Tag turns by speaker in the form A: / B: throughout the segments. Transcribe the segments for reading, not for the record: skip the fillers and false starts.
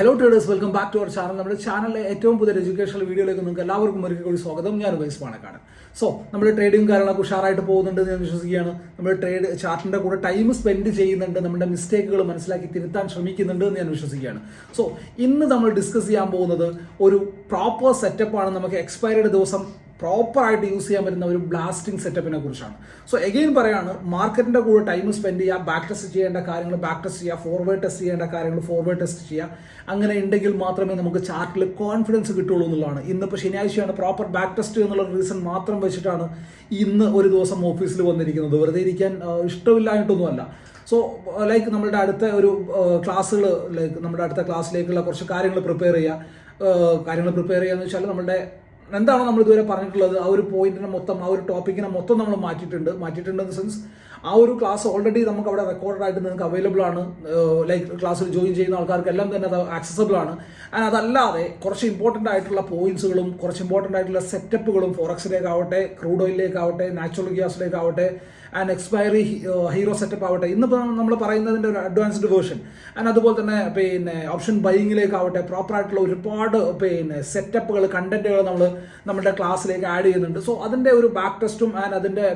A: Hello traders, welcome back to our channel. നമ്മുടെ ചാനലിലെ ഏറ്റവും പുതിയ എഡ്യൂക്കേഷണൽ വീഡിയോയിലേക്ക് നിങ്ങൾക്ക് എല്ലാവർക്കും ഒരിക്കൽ കൂടി സ്വാഗതം. ഞാൻ വൈസ് പാണക്കാട്. സോ നമ്മുടെ ട്രേഡിംഗ് കാര്യങ്ങളൊക്കെ ഉഷാറായിട്ട് പോകുന്നുണ്ട് ഞാൻ വിശ്വസിക്കുകയാണ്. നമ്മുടെ ട്രേഡ് ചാർട്ടിൻ്റെ കൂടെ ടൈം സ്പെൻഡ് ചെയ്യുന്നുണ്ട്, നമ്മുടെ മിസ്റ്റേക്കുകൾ മനസ്സിലാക്കി തിരുത്താൻ ശ്രമിക്കുന്നുണ്ട് എന്ന് ഞാൻ വിശ്വസിക്കുകയാണ്. സോ ഇന്ന് നമ്മൾ ഡിസ്കസ് ചെയ്യാൻ പോകുന്നത് ഒരു പ്രോപ്പർ സെറ്റപ്പാണ്. നമുക്ക് എക്സ്പയറിയുടെ ദിവസം പ്രോപ്പറായിട്ട് യൂസ് ചെയ്യാൻ പറ്റുന്ന ഒരു ബ്ലാസ്റ്റിംഗ് സെറ്റപ്പിനെ കുറിച്ചാണ്. സോ എഗെയിൻ പറയാണ്, മാർക്കറ്റിൻ്റെ കൂടെ ടൈം സ്പെൻഡ് ചെയ്യുക, ബാക്ക് ടെസ്റ്റ് ചെയ്യേണ്ട കാര്യങ്ങൾ ബാക്ക് ടെസ്റ്റ് ചെയ്യുക, ഫോർവേഡ് ടെസ്റ്റ് ചെയ്യേണ്ട കാര്യങ്ങൾ ഫോർവേഡ് ടെസ്റ്റ് ചെയ്യുക. അങ്ങനെ ഉണ്ടെങ്കിൽ മാത്രമേ നമുക്ക് ചാർട്ടിൽ കോൺഫിഡൻസ് കിട്ടുള്ളൂ എന്നുള്ളതാണ്. ഇന്നിപ്പോൾ ശനിയാഴ്ചയാണ്, പ്രോപ്പർ ബാക്ക് ടെസ്റ്റ് എന്നുള്ള റീസൺ മാത്രം വെച്ചിട്ടാണ് ഇന്ന് ഒരു ദിവസം ഓഫീസിൽ വന്നിരിക്കുന്നത്. വെറുതെ ഇരിക്കാൻ ഇഷ്ടമില്ലായിട്ടൊന്നുമല്ല. സോ ലൈക്ക് നമ്മളുടെ അടുത്ത ഒരു ക്ലാസ്സുകൾ, ലൈക്ക് നമ്മുടെ അടുത്ത ക്ലാസ്സിലേക്കുള്ള കുറച്ച് കാര്യങ്ങൾ പ്രിപ്പയർ ചെയ്യുക എന്ന് വെച്ചാൽ നമ്മളുടെ എന്താണോ നമ്മൾ ഇതുവരെ പറഞ്ഞിട്ടുള്ളത് ആ ഒരു പോയിന്റിനെ മൊത്തം, ആ ഒരു ടോപ്പിക്കിനെ മൊത്തം നമ്മൾ മാറ്റിയിട്ടുണ്ട് ഇൻ ദ സെൻസ് ആ ഒരു ക്ലാസ് ഓൾറെഡി നമുക്ക് അവിടെ റെക്കോർഡ് ആയിട്ട് നിങ്ങൾക്ക് അവൈലബിൾ ആണ്. ലൈക്ക് ക്ലാസ്സിൽ ജോയിൻ ചെയ്യുന്ന ആൾക്കാർക്കെല്ലാം തന്നെ അത് ആക്സസബിൾ ആണ്. ആൻഡ് അതല്ലാതെ കുറച്ച് ഇമ്പോർട്ടൻ്റ് ആയിട്ടുള്ള പോയിന്റ്സുകളും കുറച്ച് ഇമ്പോർട്ടൻ്റ് ആയിട്ടുള്ള സെറ്റപ്പുകളും ഫോറക്സിലേക്കാവട്ടെ, ക്രൂഡ് ഓയിലിലേക്കാവട്ടെ, നാച്ചുറൽ ഗ്യാസിലേക്കാവട്ടെ, ആൻഡ് എക്സ്പയറി ഹീറോ സെറ്റപ്പ് ആവട്ടെ, ഇന്നിപ്പോൾ നമ്മൾ പറയുന്നതിൻ്റെ ഒരു അഡ്വാൻസ്ഡ് വേർഷൻ. ആൻഡ് അതുപോലെ തന്നെ ഓപ്ഷൻ ബൈയിങ്ങിലേക്കാവട്ടെ പ്രോപ്പറായിട്ടുള്ള ഒരുപാട് സെറ്റപ്പുകൾ, കണ്ടന്റുകൾ നമ്മുടെ ക്ലാസ്സിലേക്ക് ആഡ് ചെയ്യുന്നുണ്ട്. സോ അതിൻ്റെ ഒരു ബാക്ക് ടെസ്റ്റും ആൻഡ് അതിൻ്റെ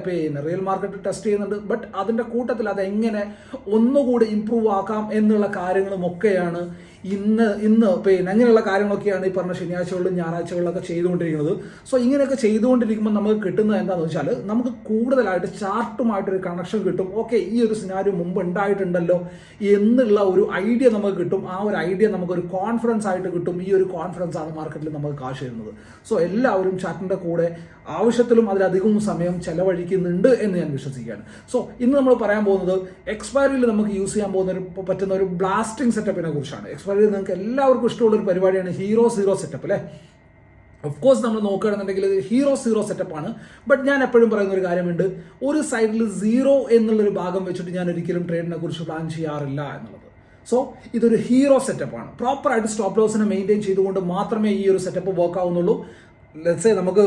A: റിയൽ മാർക്കറ്റ് ടെസ്റ്റ് ചെയ്യുന്നുണ്ട്. ബട്ട് അതിൻ്റെ കൂട്ടത്തിൽ അതെങ്ങനെ ഒന്നുകൂടി ഇമ്പ്രൂവ് ആക്കാം എന്നുള്ള കാര്യങ്ങളുമൊക്കെയാണ് ഇന്ന് അങ്ങനെയുള്ള കാര്യങ്ങളൊക്കെയാണ് ഈ പറഞ്ഞ ശനിയാഴ്ചകളിലും ഞായറാഴ്ചകളിലൊക്കെ ചെയ്തുകൊണ്ടിരിക്കുന്നത്. സോ ഇങ്ങനെയൊക്കെ ചെയ്തുകൊണ്ടിരിക്കുമ്പോൾ നമുക്ക് കിട്ടുന്നത് എന്താണെന്ന് വെച്ചാൽ, നമുക്ക് കൂടുതലായിട്ട് ചാർട്ടുമായിട്ടൊരു കണക്ഷൻ കിട്ടും. ഓക്കെ, ഈ ഒരു സിനാരിയോ മുമ്പ് ഉണ്ടായിട്ടുണ്ടല്ലോ എന്നുള്ള ഒരു ഐഡിയ നമുക്ക് കിട്ടും. ആ ഒരു ഐഡിയ നമുക്കൊരു കോൺഫിഡൻസ് ആയിട്ട് കിട്ടും. ഈ ഒരു കോൺഫിഡൻസ് ആണ് മാർക്കറ്റിൽ നമുക്ക് കാശ് തരുന്നത്. സോ എല്ലാവരും ചാർട്ടിൻ്റെ കൂടെ ആവശ്യത്തിലും അതിലധികവും സമയം ചെലവഴിക്കുന്നുണ്ട് എന്ന് ഞാൻ വിശ്വസിക്കുകയാണ്. സോ ഇന്ന് നമ്മൾ പറയാൻ പോകുന്നത് എക്സ്പയറിയിൽ നമുക്ക് യൂസ് ചെയ്യാൻ പറ്റുന്ന ഒരു ബ്ലാസ്റ്റിംഗ് സെറ്റപ്പിനെ കുറിച്ചാണ്. എക്സ്പയറിയിൽ നിങ്ങൾക്ക് എല്ലാവർക്കും ഇഷ്ടമുള്ള ഒരു പരിപാടിയാണ് ഹീറോ സീറോ സെറ്റപ്പ് അല്ലേ. ഓഫ് കോഴ്സ് നമ്മൾ നോക്കുകയാണെന്നുണ്ടെങ്കിൽ ഹീറോ സീറോ സെറ്റപ്പാണ്. ബട്ട് ഞാൻ എപ്പോഴും പറയുന്ന ഒരു കാര്യമുണ്ട്, ഒരു സൈഡിൽ സീറോ എന്നുള്ളൊരു ഭാഗം വെച്ചിട്ട് ഞാൻ ഒരിക്കലും ട്രേഡിനെ കുറിച്ച് പ്ലാൻ ചെയ്യാറില്ല എന്നുള്ളത്. സോ ഇതൊരു ഹീറോ സെറ്റപ്പാണ്. പ്രോപ്പറായിട്ട് സ്റ്റോപ്പ് ലോസിനെ മെയിൻറ്റെയിൻ ചെയ്തുകൊണ്ട് മാത്രമേ ഈ ഒരു സെറ്റപ്പ് വർക്ക് ആവുന്നുള്ളൂ. ലെറ്റ്സ് സേ നമുക്ക്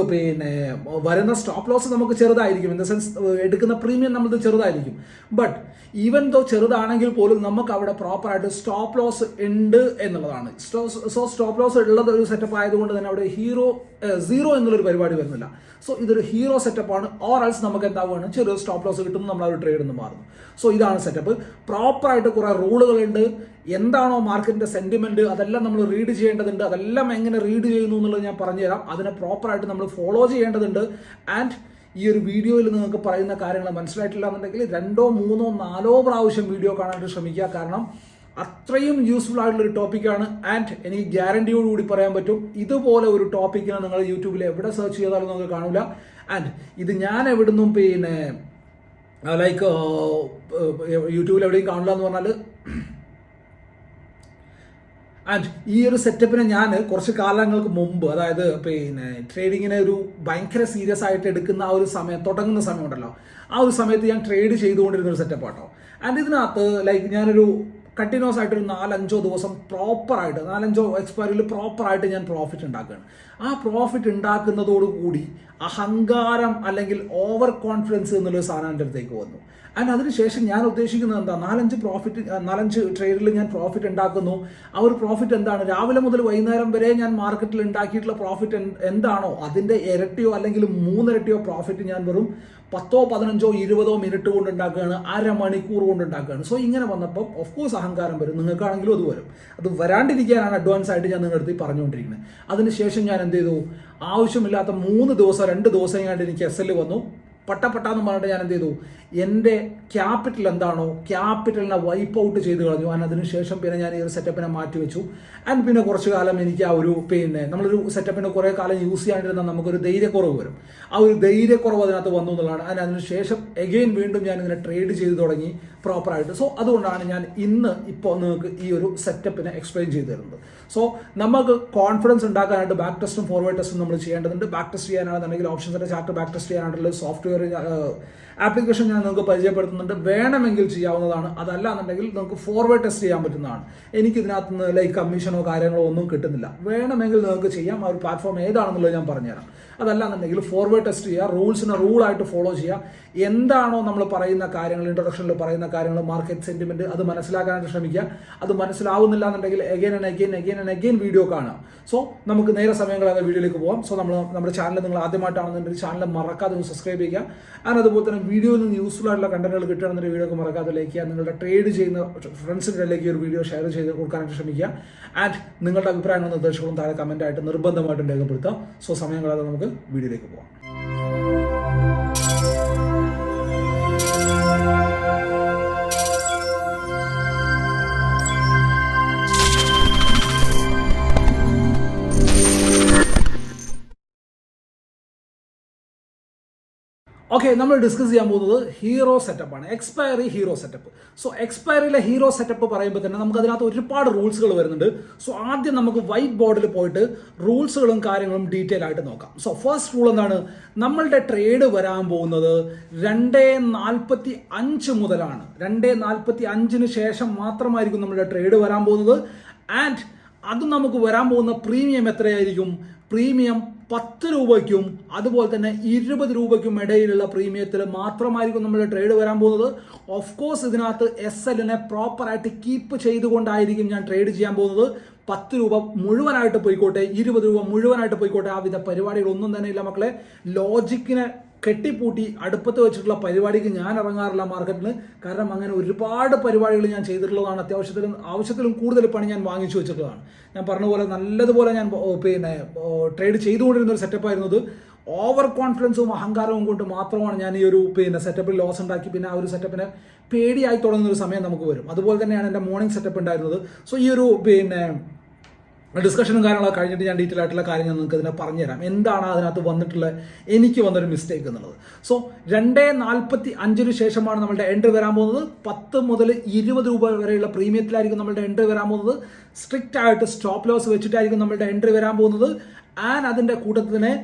A: വരുന്ന സ്റ്റോപ്പ് ലോസ് നമുക്ക് ചെറുതായിരിക്കും, ഇൻ ദ സെൻസ് എടുക്കുന്ന പ്രീമിയം നമ്മളത് ചെറുതായിരിക്കും. ബട്ട് ഈവൻ ദോ ചെറുതാണെങ്കിൽ പോലും നമുക്ക് അവിടെ പ്രോപ്പറായിട്ട് സ്റ്റോപ്പ് ലോസ് ഉണ്ട് എന്നുള്ളതാണ്. സോ സ്റ്റോപ്പ് ലോസ് ഉള്ളത് ഒരു സെറ്റപ്പ് ആയതുകൊണ്ട് തന്നെ അവിടെ സീറോ എന്നുള്ളൊരു പരിപാടി വരുന്നില്ല. സോ ഇതൊരു ഹീറോ സെറ്റപ്പാണ്. ഓർ എൽസ് നമുക്ക് എന്താവുകയാണ്, ചെറിയ സ്റ്റോപ്പ് ലോസ് കിട്ടുമ്പോൾ നമ്മൾ ആ ഒരു ട്രേഡ് നിന്ന് മാറുന്നു. സോ ഇതാണ് സെറ്റപ്പ്. പ്രോപ്പറായിട്ട് കുറേ റൂളുകളുണ്ട്. എന്താണോ മാർക്കറ്റിന്റെ സെന്റിമെന്റ് അതെല്ലാം നമ്മൾ റീഡ് ചെയ്യേണ്ടതുണ്ട്. അതെല്ലാം എങ്ങനെ റീഡ് ചെയ്യുന്നു എന്നുള്ളത് ഞാൻ പറഞ്ഞുതരാം. അതിനെ പ്രോപ്പറായിട്ട് നമ്മൾ ഫോളോ ചെയ്യേണ്ടതുണ്ട്. ആൻഡ് ഈ ഒരു വീഡിയോയിൽ നിങ്ങൾക്ക് പറയുന്ന കാര്യങ്ങൾ മനസ്സിലായിട്ടില്ല എന്നുണ്ടെങ്കിൽ 2, 3, 4 പ്രാവശ്യം വീഡിയോ കാണാനായിട്ട് ശ്രമിക്കുക. കാരണം അത്രയും യൂസ്ഫുൾ ആയിട്ടുള്ളൊരു ടോപ്പിക്കാണ്. ആൻഡ് എനിക്ക് ഗ്യാരണ്ടിയോടുകൂടി പറയാൻ പറ്റും, ഇതുപോലെ ഒരു ടോപ്പിക്കിനെ നിങ്ങൾ യൂട്യൂബിൽ എവിടെ സെർച്ച് ചെയ്താലും നിങ്ങൾക്ക് കാണില്ല. ആൻഡ് ഇത് ഞാൻ എവിടുന്നും ലൈക്ക് യൂട്യൂബിൽ എവിടെയും കാണില്ല എന്ന് പറഞ്ഞാൽ, ആൻഡ് ഈ ഒരു സെറ്റപ്പിനെ ഞാൻ കുറച്ച് കാലങ്ങൾക്ക് മുമ്പ്, അതായത് ട്രേഡിങ്ങിനെ ഒരു ഭയങ്കര സീരിയസ് ആയിട്ട് എടുക്കുന്ന ആ ഒരു സമയം, തുടങ്ങുന്ന സമയം ഉണ്ടല്ലോ, ആ ഒരു സമയത്ത് ഞാൻ ട്രേഡ് ചെയ്തുകൊണ്ടിരുന്ന ഒരു സെറ്റപ്പ് ആട്ടോ. ആൻഡ് ഇതിനകത്ത് ലൈക്ക് ഞാനൊരു കണ്ടിന്യൂസ് ആയിട്ടൊരു 4-5 ദിവസം പ്രോപ്പറായിട്ട് 4-5 എക്സ്പയറിയിൽ പ്രോപ്പറായിട്ട് ഞാൻ പ്രോഫിറ്റ് ഉണ്ടാക്കുകയാണ്. ആ പ്രോഫിറ്റ് ഉണ്ടാക്കുന്നതോടുകൂടി അഹങ്കാരം അല്ലെങ്കിൽ ഓവർ കോൺഫിഡൻസ് എന്നുള്ളൊരു സാധനം എൻ്റെ അടുത്തേക്ക് വന്നു. ആൻഡ് അതിനുശേഷം ഞാൻ ഉദ്ദേശിക്കുന്നത് എന്താ, 4-5 ട്രേഡിൽ ഞാൻ പ്രോഫിറ്റ് ഉണ്ടാക്കുന്നു. ആ ഒരു പ്രോഫിറ്റ് എന്താണ്, രാവിലെ മുതൽ വൈകുന്നേരം വരെ ഞാൻ മാർക്കറ്റിൽ ഉണ്ടാക്കിയിട്ടുള്ള പ്രോഫിറ്റ് എന്താണോ അതിൻ്റെ ഇരട്ടിയോ അല്ലെങ്കിൽ 3 ഇരട്ടിയോ പ്രോഫിറ്റ് ഞാൻ വെറും 10, 15, 20 മിനിറ്റ് കൊണ്ട് ഉണ്ടാക്കുകയാണ്, അരമണിക്കൂർ കൊണ്ട് ഉണ്ടാക്കുകയാണ്. സോ ഇങ്ങനെ വന്നപ്പോൾ ഓഫ് കോഴ്സ് അഹങ്കാരം വരും. നിങ്ങൾക്കാണെങ്കിലും അത് വരും. അത് വരാണ്ടിരിക്കാനാണ് അഡ്വാൻസ് ആയിട്ട് ഞാൻ നിങ്ങളുടെ അടുത്ത് പറഞ്ഞുകൊണ്ടിരിക്കുന്നത്. അതിനുശേഷം ഞാൻ എന്ത് ചെയ്തു, ആവശ്യമില്ലാത്ത 2 ദിവസം കഴിഞ്ഞിട്ട് എനിക്ക് SL വന്നു. പട്ടാന്ന് പറഞ്ഞിട്ട് ഞാൻ എന്ത് ചെയ്തു, എൻ്റെ ക്യാപിറ്റൽ എന്താണോ ക്യാപിറ്റലിനെ വൈപ്പ് ഔട്ട് ചെയ്ത് കളഞ്ഞു. ആൻഡ് അതിനുശേഷം പിന്നെ ഞാൻ ഈ ഒരു സെറ്റപ്പിനെ മാറ്റി വെച്ചു. ആൻഡ് പിന്നെ കുറച്ച് കാലം എനിക്ക് ആ ഒരു നമ്മളൊരു സെറ്റപ്പിനെ കുറേ കാലം യൂസ് ചെയ്യാണ്ടിരുന്നാൽ നമുക്കൊരു ധൈര്യക്കുറവ് വരും. ആ ഒരു ധൈര്യക്കുറവ് അതിനകത്ത് വന്നു എന്നുള്ളതാണ്. ആൻഡ് അതിനുശേഷം എഗെയിൻ വീണ്ടും ഞാൻ ഇങ്ങനെ ട്രേഡ് ചെയ്ത് തുടങ്ങി പ്രോപ്പറായിട്ട്. സോ അതുകൊണ്ടാണ് ഞാൻ ഇപ്പോൾ നിങ്ങൾക്ക് ഈ ഒരു സെറ്റപ്പിനെ എക്സ്പ്ലെയിൻ ചെയ്തു തരുന്നത്. സോ നമുക്ക് കോൺഫിഡൻസ് ഉണ്ടാക്കാനായിട്ട് ബാക്ക് ടെസ്റ്റും ഫോർവേഡ് ടെസ്റ്റും നമ്മൾ ചെയ്യേണ്ടതുണ്ട്. ബാക്ക് ടെസ്റ്റ് ചെയ്യാനാണെന്നുണ്ടെങ്കിൽ ഓപ്ഷൻസിൻ്റെ ചാർട്ട് ബാക്ക് ടെസ്റ്റ് ചെയ്യാനായിട്ടുള്ള സോഫ്റ്റ്വെയർ ആപ്ലിക്കേഷൻ ഞാൻ ഞാൻ നിങ്ങൾക്ക് പരിചയപ്പെടുത്തുന്നുണ്ട്. വേണമെങ്കിൽ ചെയ്യാവുന്നതാണ്, അതല്ല എന്നുണ്ടെങ്കിൽ നമുക്ക് ഫോർവേഡ് ടെസ്റ്റ് ചെയ്യാൻ പറ്റുന്നതാണ്. എനിക്കിതിനകത്ത് നിന്ന് ലൈക്ക് കമ്മീഷനോ കാര്യങ്ങളോ ഒന്നും കിട്ടുന്നില്ല. വേണമെങ്കിൽ നിങ്ങൾക്ക് ചെയ്യാം. ആ ഒരു പ്ലാറ്റ്ഫോം ഏതാണെന്നുള്ളത് ഞാൻ പറഞ്ഞുതരാം. അതല്ല എന്നുണ്ടെങ്കിൽ ഫോർവേഡ് ടെസ്റ്റ് ചെയ്യുക, റൂൾസിനെ റൂളായിട്ട് ഫോളോ ചെയ്യുക. എന്താണോ നമ്മൾ പറയുന്ന കാര്യങ്ങൾ, ഇൻട്രൊഡക്ഷനിൽ പറയുന്ന കാര്യങ്ങൾ, മാർക്കറ്റ് സെന്റിമെന്റ്, അത് മനസ്സിലാക്കാനായിട്ട് ശ്രമിക്കുക. അത് മനസ്സിലാവുന്നില്ല എന്നുണ്ടെങ്കിൽ അഗൈൻ ആൻഡ് അഗൈൻ വീഡിയോ കാണുക. സോ നമുക്ക് നേരെ സമയങ്ങളായ വീഡിയോയിലേക്ക് പോകാം. സോ നമ്മുടെ ചാനൽ നിങ്ങൾ ആദ്യമായിട്ടാണെന്നുണ്ടെങ്കിൽ ചാനൽ മറക്കാതെ ഒന്ന് സബ്സ്ക്രൈബ് ചെയ്യുക. ആൻഡ് അതുപോലെ തന്നെ വീഡിയോയിൽ നിന്ന് യൂസ്ഫുൾ ആയിട്ടുള്ള കണ്ടന്റുകൾ കിട്ടുകയാണെന്നുണ്ടെങ്കിൽ വീഡിയോ ഒക്കെ മറക്കാതെ ലൈക്ക് ചെയ്യുക. നിങ്ങളുടെ ട്രേഡ് ചെയ്യുന്ന ഫ്രണ്ട്സിൻ്റെ ഇടയിലേക്ക് ഒരു വീഡിയോ ഷെയർ ചെയ്ത് കൊടുക്കാനായിട്ട് ശ്രമിക്കുക. ആൻഡ് നിങ്ങളുടെ അഭിപ്രായങ്ങളും നിർദ്ദേശങ്ങളും താഴെ കമൻറ്റായിട്ട് നിർബന്ധമായിട്ടും രേഖപ്പെടുത്താം. സോ സമയം കളയാതെ നമുക്ക് വീഡിയോയിലേക്ക് പോകാം. ഓക്കെ, നമ്മൾ ഡിസ്കസ് ചെയ്യാൻ പോകുന്നത് ഹീറോ സെറ്റപ്പാണ്, എക്സ്പയറി ഹീറോ സെറ്റപ്പ്. സോ എക്സ്പയറിയിലെ ഹീറോ സെറ്റപ്പ് പറയുമ്പോൾ തന്നെ നമുക്ക് അതിനകത്ത് ഒരുപാട് റൂൾസുകൾ വരുന്നുണ്ട്. സോ ആദ്യം നമുക്ക് വൈറ്റ് ബോർഡിൽ പോയിട്ട് റൂൾസുകളും കാര്യങ്ങളും ഡീറ്റെയിൽ ആയിട്ട് നോക്കാം. സോ ഫസ്റ്റ് റൂൾ എന്താണ്? നമ്മളുടെ ട്രേഡ് വരാൻ പോകുന്നത് 2:45 മുതലാണ്. 2:45 ശേഷം മാത്രമായിരിക്കും നമ്മുടെ ട്രേഡ് വരാൻ പോകുന്നത്. ആൻഡ് അത് നമുക്ക് വരാൻ പോകുന്ന പ്രീമിയം എത്രയായിരിക്കും? പ്രീമിയം 10 രൂപയ്ക്കും അതുപോലെ തന്നെ 20 രൂപയ്ക്കും ഇടയിലുള്ള പ്രീമിയത്തിൽ മാത്രമായിരിക്കും നമ്മുടെ ട്രേഡ് വരാൻ പോകുന്നത്. ഓഫ് കോഴ്സ് ഇതിനകത്ത് SLനെ പ്രോപ്പറായിട്ട് കീപ്പ് ചെയ്തുകൊണ്ടായിരിക്കും ഞാൻ ട്രേഡ് ചെയ്യാൻ പോകുന്നത്. 10 രൂപ മുഴുവനായിട്ട് പോയിക്കോട്ടെ, 20 രൂപ മുഴുവനായിട്ട് പോയിക്കോട്ടെ, ആ വിധ പരിപാടികളൊന്നും തന്നെ ഇല്ല മക്കളെ. ലോജിക്കിനെ കെട്ടിപ്പൂട്ടി അടുപ്പത്ത് വെച്ചിട്ടുള്ള പരിപാടിക്ക് ഞാൻ ഇറങ്ങാറില്ല മാർക്കറ്റിൽ. കാരണം അങ്ങനെ ഒരുപാട് പരിപാടികൾ ഞാൻ ചെയ്തിട്ടുള്ളതാണ്. ആവശ്യത്തിലും കൂടുതൽ പണി ഞാൻ വാങ്ങിച്ചു വെച്ചിട്ടുള്ളതാണ്. ഞാൻ പറഞ്ഞ പോലെ നല്ലതുപോലെ ഞാൻ ട്രേഡ് ചെയ്തുകൊണ്ടിരുന്ന ഒരു സെറ്റപ്പായിരുന്നത്. ഓവർ കോൺഫിഡൻസും അഹങ്കാരവും കൊണ്ട് മാത്രമാണ് ഞാൻ ഈ ഒരു സെറ്റപ്പിൽ ലോസ് ഉണ്ടാക്കി. പിന്നെ ആ ഒരു സെറ്റപ്പിനെ പേടിയായി തുടങ്ങുന്ന ഒരു സമയം നമുക്ക് വരും. അതുപോലെ തന്നെയാണ് എൻ്റെ മോർണിംഗ് സെറ്റപ്പ് ഉണ്ടായിരുന്നത്. സോ ഈ ഒരു ഡിസ്കഷനും കാര്യങ്ങളൊക്കെ കഴിഞ്ഞിട്ട് ഞാൻ ഡീറ്റെയിൽ ആയിട്ടുള്ള കാര്യം ഞാൻ നിങ്ങൾക്ക് ഇതിനെ പറഞ്ഞുതരാം. എന്താണ് അതിനകത്ത് എനിക്ക് വന്നൊരു മിസ്റ്റേക്ക് എന്നുള്ളത്. സോ 2:45 ശേഷമാണ് നമ്മളുടെ എൻട്രി വരാൻ പോകുന്നത്. 10 മുതൽ 20 രൂപ വരെയുള്ള പ്രീമിയത്തിലായിരിക്കും നമ്മളുടെ എൻട്രി വരാൻ പോകുന്നത്. സ്ട്രിക്റ്റ് ആയിട്ട് സ്റ്റോപ്പ് ലോസ് വെച്ചിട്ടായിരിക്കും നമ്മളുടെ എൻട്രി വരാൻ പോകുന്നത്. ആൻഡ് അതിൻ്റെ കൂട്ടത്തിൽ തന്നെ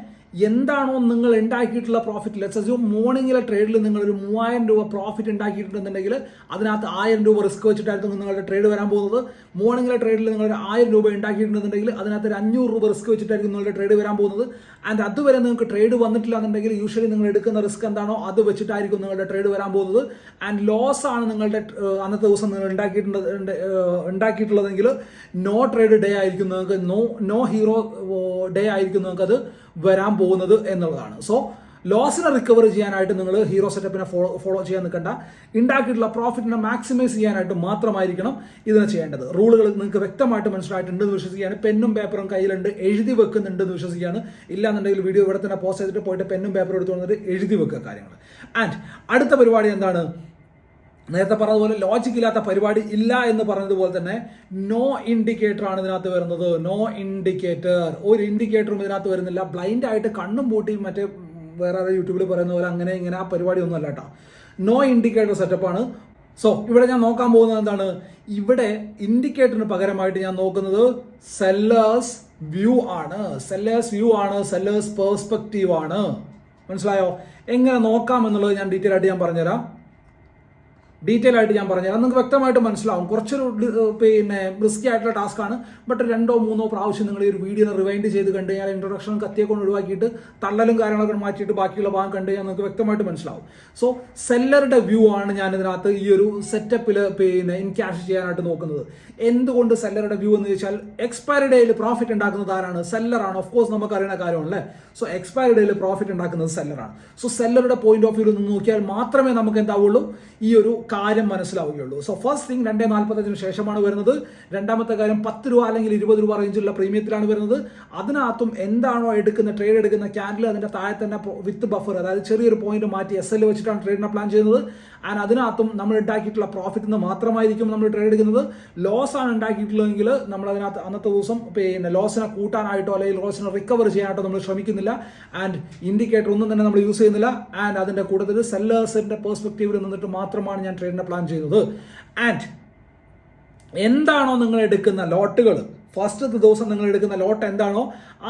A: എന്താണോ നിങ്ങൾ ഉണ്ടാക്കിയിട്ടുള്ള പ്രോഫിറ്റ്, ലെറ്റ്സ് അസ്യൂം മോർണിംഗിലെ ട്രേഡിൽ നിങ്ങൾ ഒരു 3000 രൂപ പ്രോഫിറ്റ് ഉണ്ടാക്കിയിട്ടുണ്ടെന്നുണ്ടെങ്കിൽ അതിനകത്ത് 1000 രൂപ റിസ്ക് വെച്ചിട്ടായിരുന്നു നിങ്ങളുടെ ട്രേഡ് വരാൻ പോകുന്നത്. മോർണിംഗിലെ ട്രേഡിൽ നിങ്ങൾ ഒരു 1000 രൂപ ഉണ്ടാക്കിയിട്ടുണ്ടെന്നുണ്ടെങ്കിൽ അതിനകത്ത് ഒരു 500 രൂപ റിസ്ക് വെച്ചിട്ടായിരിക്കും നിങ്ങളുടെ ട്രേഡ് വരാൻ പോകുന്നത്. ആൻഡ് അതുവരെ നിങ്ങൾക്ക് ട്രേഡ് വന്നിട്ടില്ല എന്നുണ്ടെങ്കിൽ യൂഷ്വലി നിങ്ങൾ എടുക്കുന്ന റിസ്ക് എന്താണോ അത് വെച്ചിട്ടായിരിക്കും നിങ്ങളുടെ ട്രേഡ് വരാൻ പോകുന്നത്. ആൻഡ് ലോസ് ആണ് നിങ്ങളുടെ അന്നത്തെ ദിവസം നിങ്ങൾ ഉണ്ടാക്കിയിട്ടുള്ളതെങ്കിൽ നോ ട്രേഡ് ഡേ ആയിരിക്കും നിങ്ങൾക്ക്, നോ ഹീറോ ഡേ ആയിരിക്കും നിങ്ങൾക്ക് അത് വരാൻ പോകുന്നത് എന്നുള്ളതാണ്. സോ ലോസിനെ റിക്കവർ ചെയ്യാനായിട്ട് നിങ്ങൾ ഹീറോ സെറ്റപ്പിനെ ഫോളോ ചെയ്യാൻ നിൽക്കണ്ട. ഉണ്ടാക്കിയിട്ടുള്ള പ്രോഫിറ്റിനെ മാക്സിമൈസ് ചെയ്യാനായിട്ട് മാത്രമായിരിക്കണം ഇതിനെ ചെയ്യേണ്ടത്. റൂളുകൾ നിങ്ങൾക്ക് വ്യക്തമായിട്ട് മനസ്സിലായിട്ടുണ്ടെന്ന് വിശ്വസിക്കുകയാണ്. പെന്നും പേപ്പറും കയ്യിലുണ്ട്, എഴുതി വെക്കുന്നുണ്ടെന്ന് വിശ്വസിക്കുകയാണ്. ഇല്ലാന്നുണ്ടെങ്കിൽ വീഡിയോ ഇവിടെ തന്നെ പോസ്റ്റ് ചെയ്തിട്ട് പോയിട്ട് പെന്നും പേപ്പറും എടുത്തു വന്നിട്ട് എഴുതി വെക്കുക കാര്യങ്ങൾ. ആൻഡ് അടുത്ത പരിപാടി എന്താണ്? നേരത്തെ പറഞ്ഞതുപോലെ ലോജിക് ഇല്ലാത്ത പരിപാടി ഇല്ല എന്ന് പറഞ്ഞതുപോലെ തന്നെ നോ ഇൻഡിക്കേറ്റർ ആണ് ഇതിനകത്ത് വരുന്നത്. നോ ഇൻഡിക്കേറ്റർ, ഒരു ഇൻഡിക്കേറ്ററും ഇതിനകത്ത് വരുന്നില്ല. ബ്ലൈൻഡ് ആയിട്ട് കണ്ണും പൂട്ടി മറ്റേ വേറെ യൂട്യൂബിൽ പറയുന്ന പോലെ അങ്ങനെ ഇങ്ങനെ ആ പരിപാടി ഒന്നും അല്ല കേട്ടോ. നോ ഇൻഡിക്കേറ്റർ സെറ്റപ്പാണ്. സോ ഇവിടെ ഞാൻ നോക്കാൻ പോകുന്നത് എന്താണ്? ഇവിടെ ഇൻഡിക്കേറ്ററിന് പകരമായിട്ട് ഞാൻ നോക്കുന്നത് സെല്ലേഴ്സ് വ്യൂ ആണ്, സെല്ലേഴ്സ് പെർസ്പെക്റ്റീവ് ആണ്. മനസ്സിലായോ? എങ്ങനെ നോക്കാം എന്നുള്ളത് ഞാൻ ഡീറ്റെയിൽ ആയിട്ട് പറഞ്ഞുതരാം. നിങ്ങൾക്ക് വ്യക്തമായിട്ട് മനസ്സിലാവും. കുറച്ചൊരു റിസ്കി ആയിട്ടുള്ള ടാസ്ക് ആണ്. ബട്ട് 2-3 പ്രാവശ്യം നിങ്ങൾ ഈ ഒരു വീഡിയോ റിവൈൻഡ് ചെയ്ത് കണ്ടു കഴിഞ്ഞാൽ ഇൻട്രൊഡക്ഷൻ കത്തിയൊക്കെ ഒഴിവാക്കിയിട്ട് തള്ളലും കാര്യങ്ങളൊക്കെ മാറ്റിയിട്ട് ബാക്കിയുള്ള ഭാഗം കണ്ടു കഴിഞ്ഞാൽ നിങ്ങൾക്ക് വ്യക്തമായിട്ട് മനസ്സിലാവും. സോ സെല്ലറുടെ വ്യൂ ആണ് ഞാൻ ഇതിനകത്ത് ഈ ഒരു സെറ്റപ്പിൽ ഇൻക്യാഷ് ചെയ്യാനായിട്ട് നോക്കുന്നത്. എന്തുകൊണ്ട് സെല്ലറുടെ വ്യൂ എന്ന് ചോദിച്ചാൽ എക്സ്പയറി ഡേയിൽ പ്രോഫിറ്റ് ഉണ്ടാക്കുന്നത് ആരാണ്? സെല്ലറാണ്. ഓഫ് കോഴ്സ് നമുക്ക് അറിയുന്ന കാര്യമാണല്ലേ. സോ എക്സ്പയറി ഡേയിൽ പ്രോഫിറ്റ് ഉണ്ടാക്കുന്നത് സെല്ലറാണ്. സോ സെല്ലറുടെ പോയിന്റ് ഓഫ് വ്യൂവിൽ നിന്ന് നോക്കിയാൽ മാത്രമേ നമുക്ക് എന്താവുള്ളൂ ഈ ഒരു കാര്യം മനസ്സിലാവുകയുള്ളൂ. സോ ഫസ്റ്റ് തിങ് 2:45 ശേഷമാണ് വരുന്നത്. രണ്ടാമത്തെ കാര്യം 10 രൂപ അല്ലെങ്കിൽ 20 രൂപ റേഞ്ചിലുള്ള പ്രീമിയത്തിലാണ് വരുന്നത്. അതിനകത്തും എന്താണോ ട്രേഡ് എടുക്കുന്ന ക്യാൻഡിൽ അതിന്റെ താഴെ തന്നെ വിത്ത് ബഫർ, അതായത് ചെറിയൊരു പോയിന്റ് മാറ്റി SL വെച്ചിട്ടാണ് ട്രേഡിനെ പ്ലാൻ ചെയ്യുന്നത്. ആൻഡ് അതിനകത്തും നമ്മൾ ഉണ്ടാക്കിയിട്ടുള്ള പ്രോഫിറ്റ് നിന്ന് മാത്രമായിരിക്കും നമ്മൾ ട്രേഡ് എടുക്കുന്നത്. ലോസ് ആണ് ഉണ്ടാക്കിയിട്ടുള്ളതെങ്കിൽ നമ്മൾ അതിനകത്ത് അന്നത്തെ ദിവസം ലോസിനെ കൂട്ടാനായിട്ടോ അല്ലെങ്കിൽ ലോസിനെ റിക്കവർ ചെയ്യാനായിട്ടോ നമ്മൾ ശ്രമിക്കുന്നില്ല. ആൻഡ് ഇൻഡിക്കേറ്റർ ഒന്നും തന്നെ നമ്മൾ യൂസ് ചെയ്യുന്നില്ല. ആൻഡ് അതിന്റെ കൂട്ടത്തിൽ സെല്ലേഴ്സിന്റെ പെർസ്പെക്റ്റീവിൽ നിന്നിട്ട് മാത്രമാണ് ഞാൻ ട്രേഡിനെ പ്ലാൻ ചെയ്യുന്നത്. ആൻഡ് എന്താണോ നിങ്ങൾ എടുക്കുന്ന ലോട്ടുകൾ, ഫസ്റ്റത്തെ ദിവസം നിങ്ങൾ എടുക്കുന്ന ലോട്ട് എന്താണോ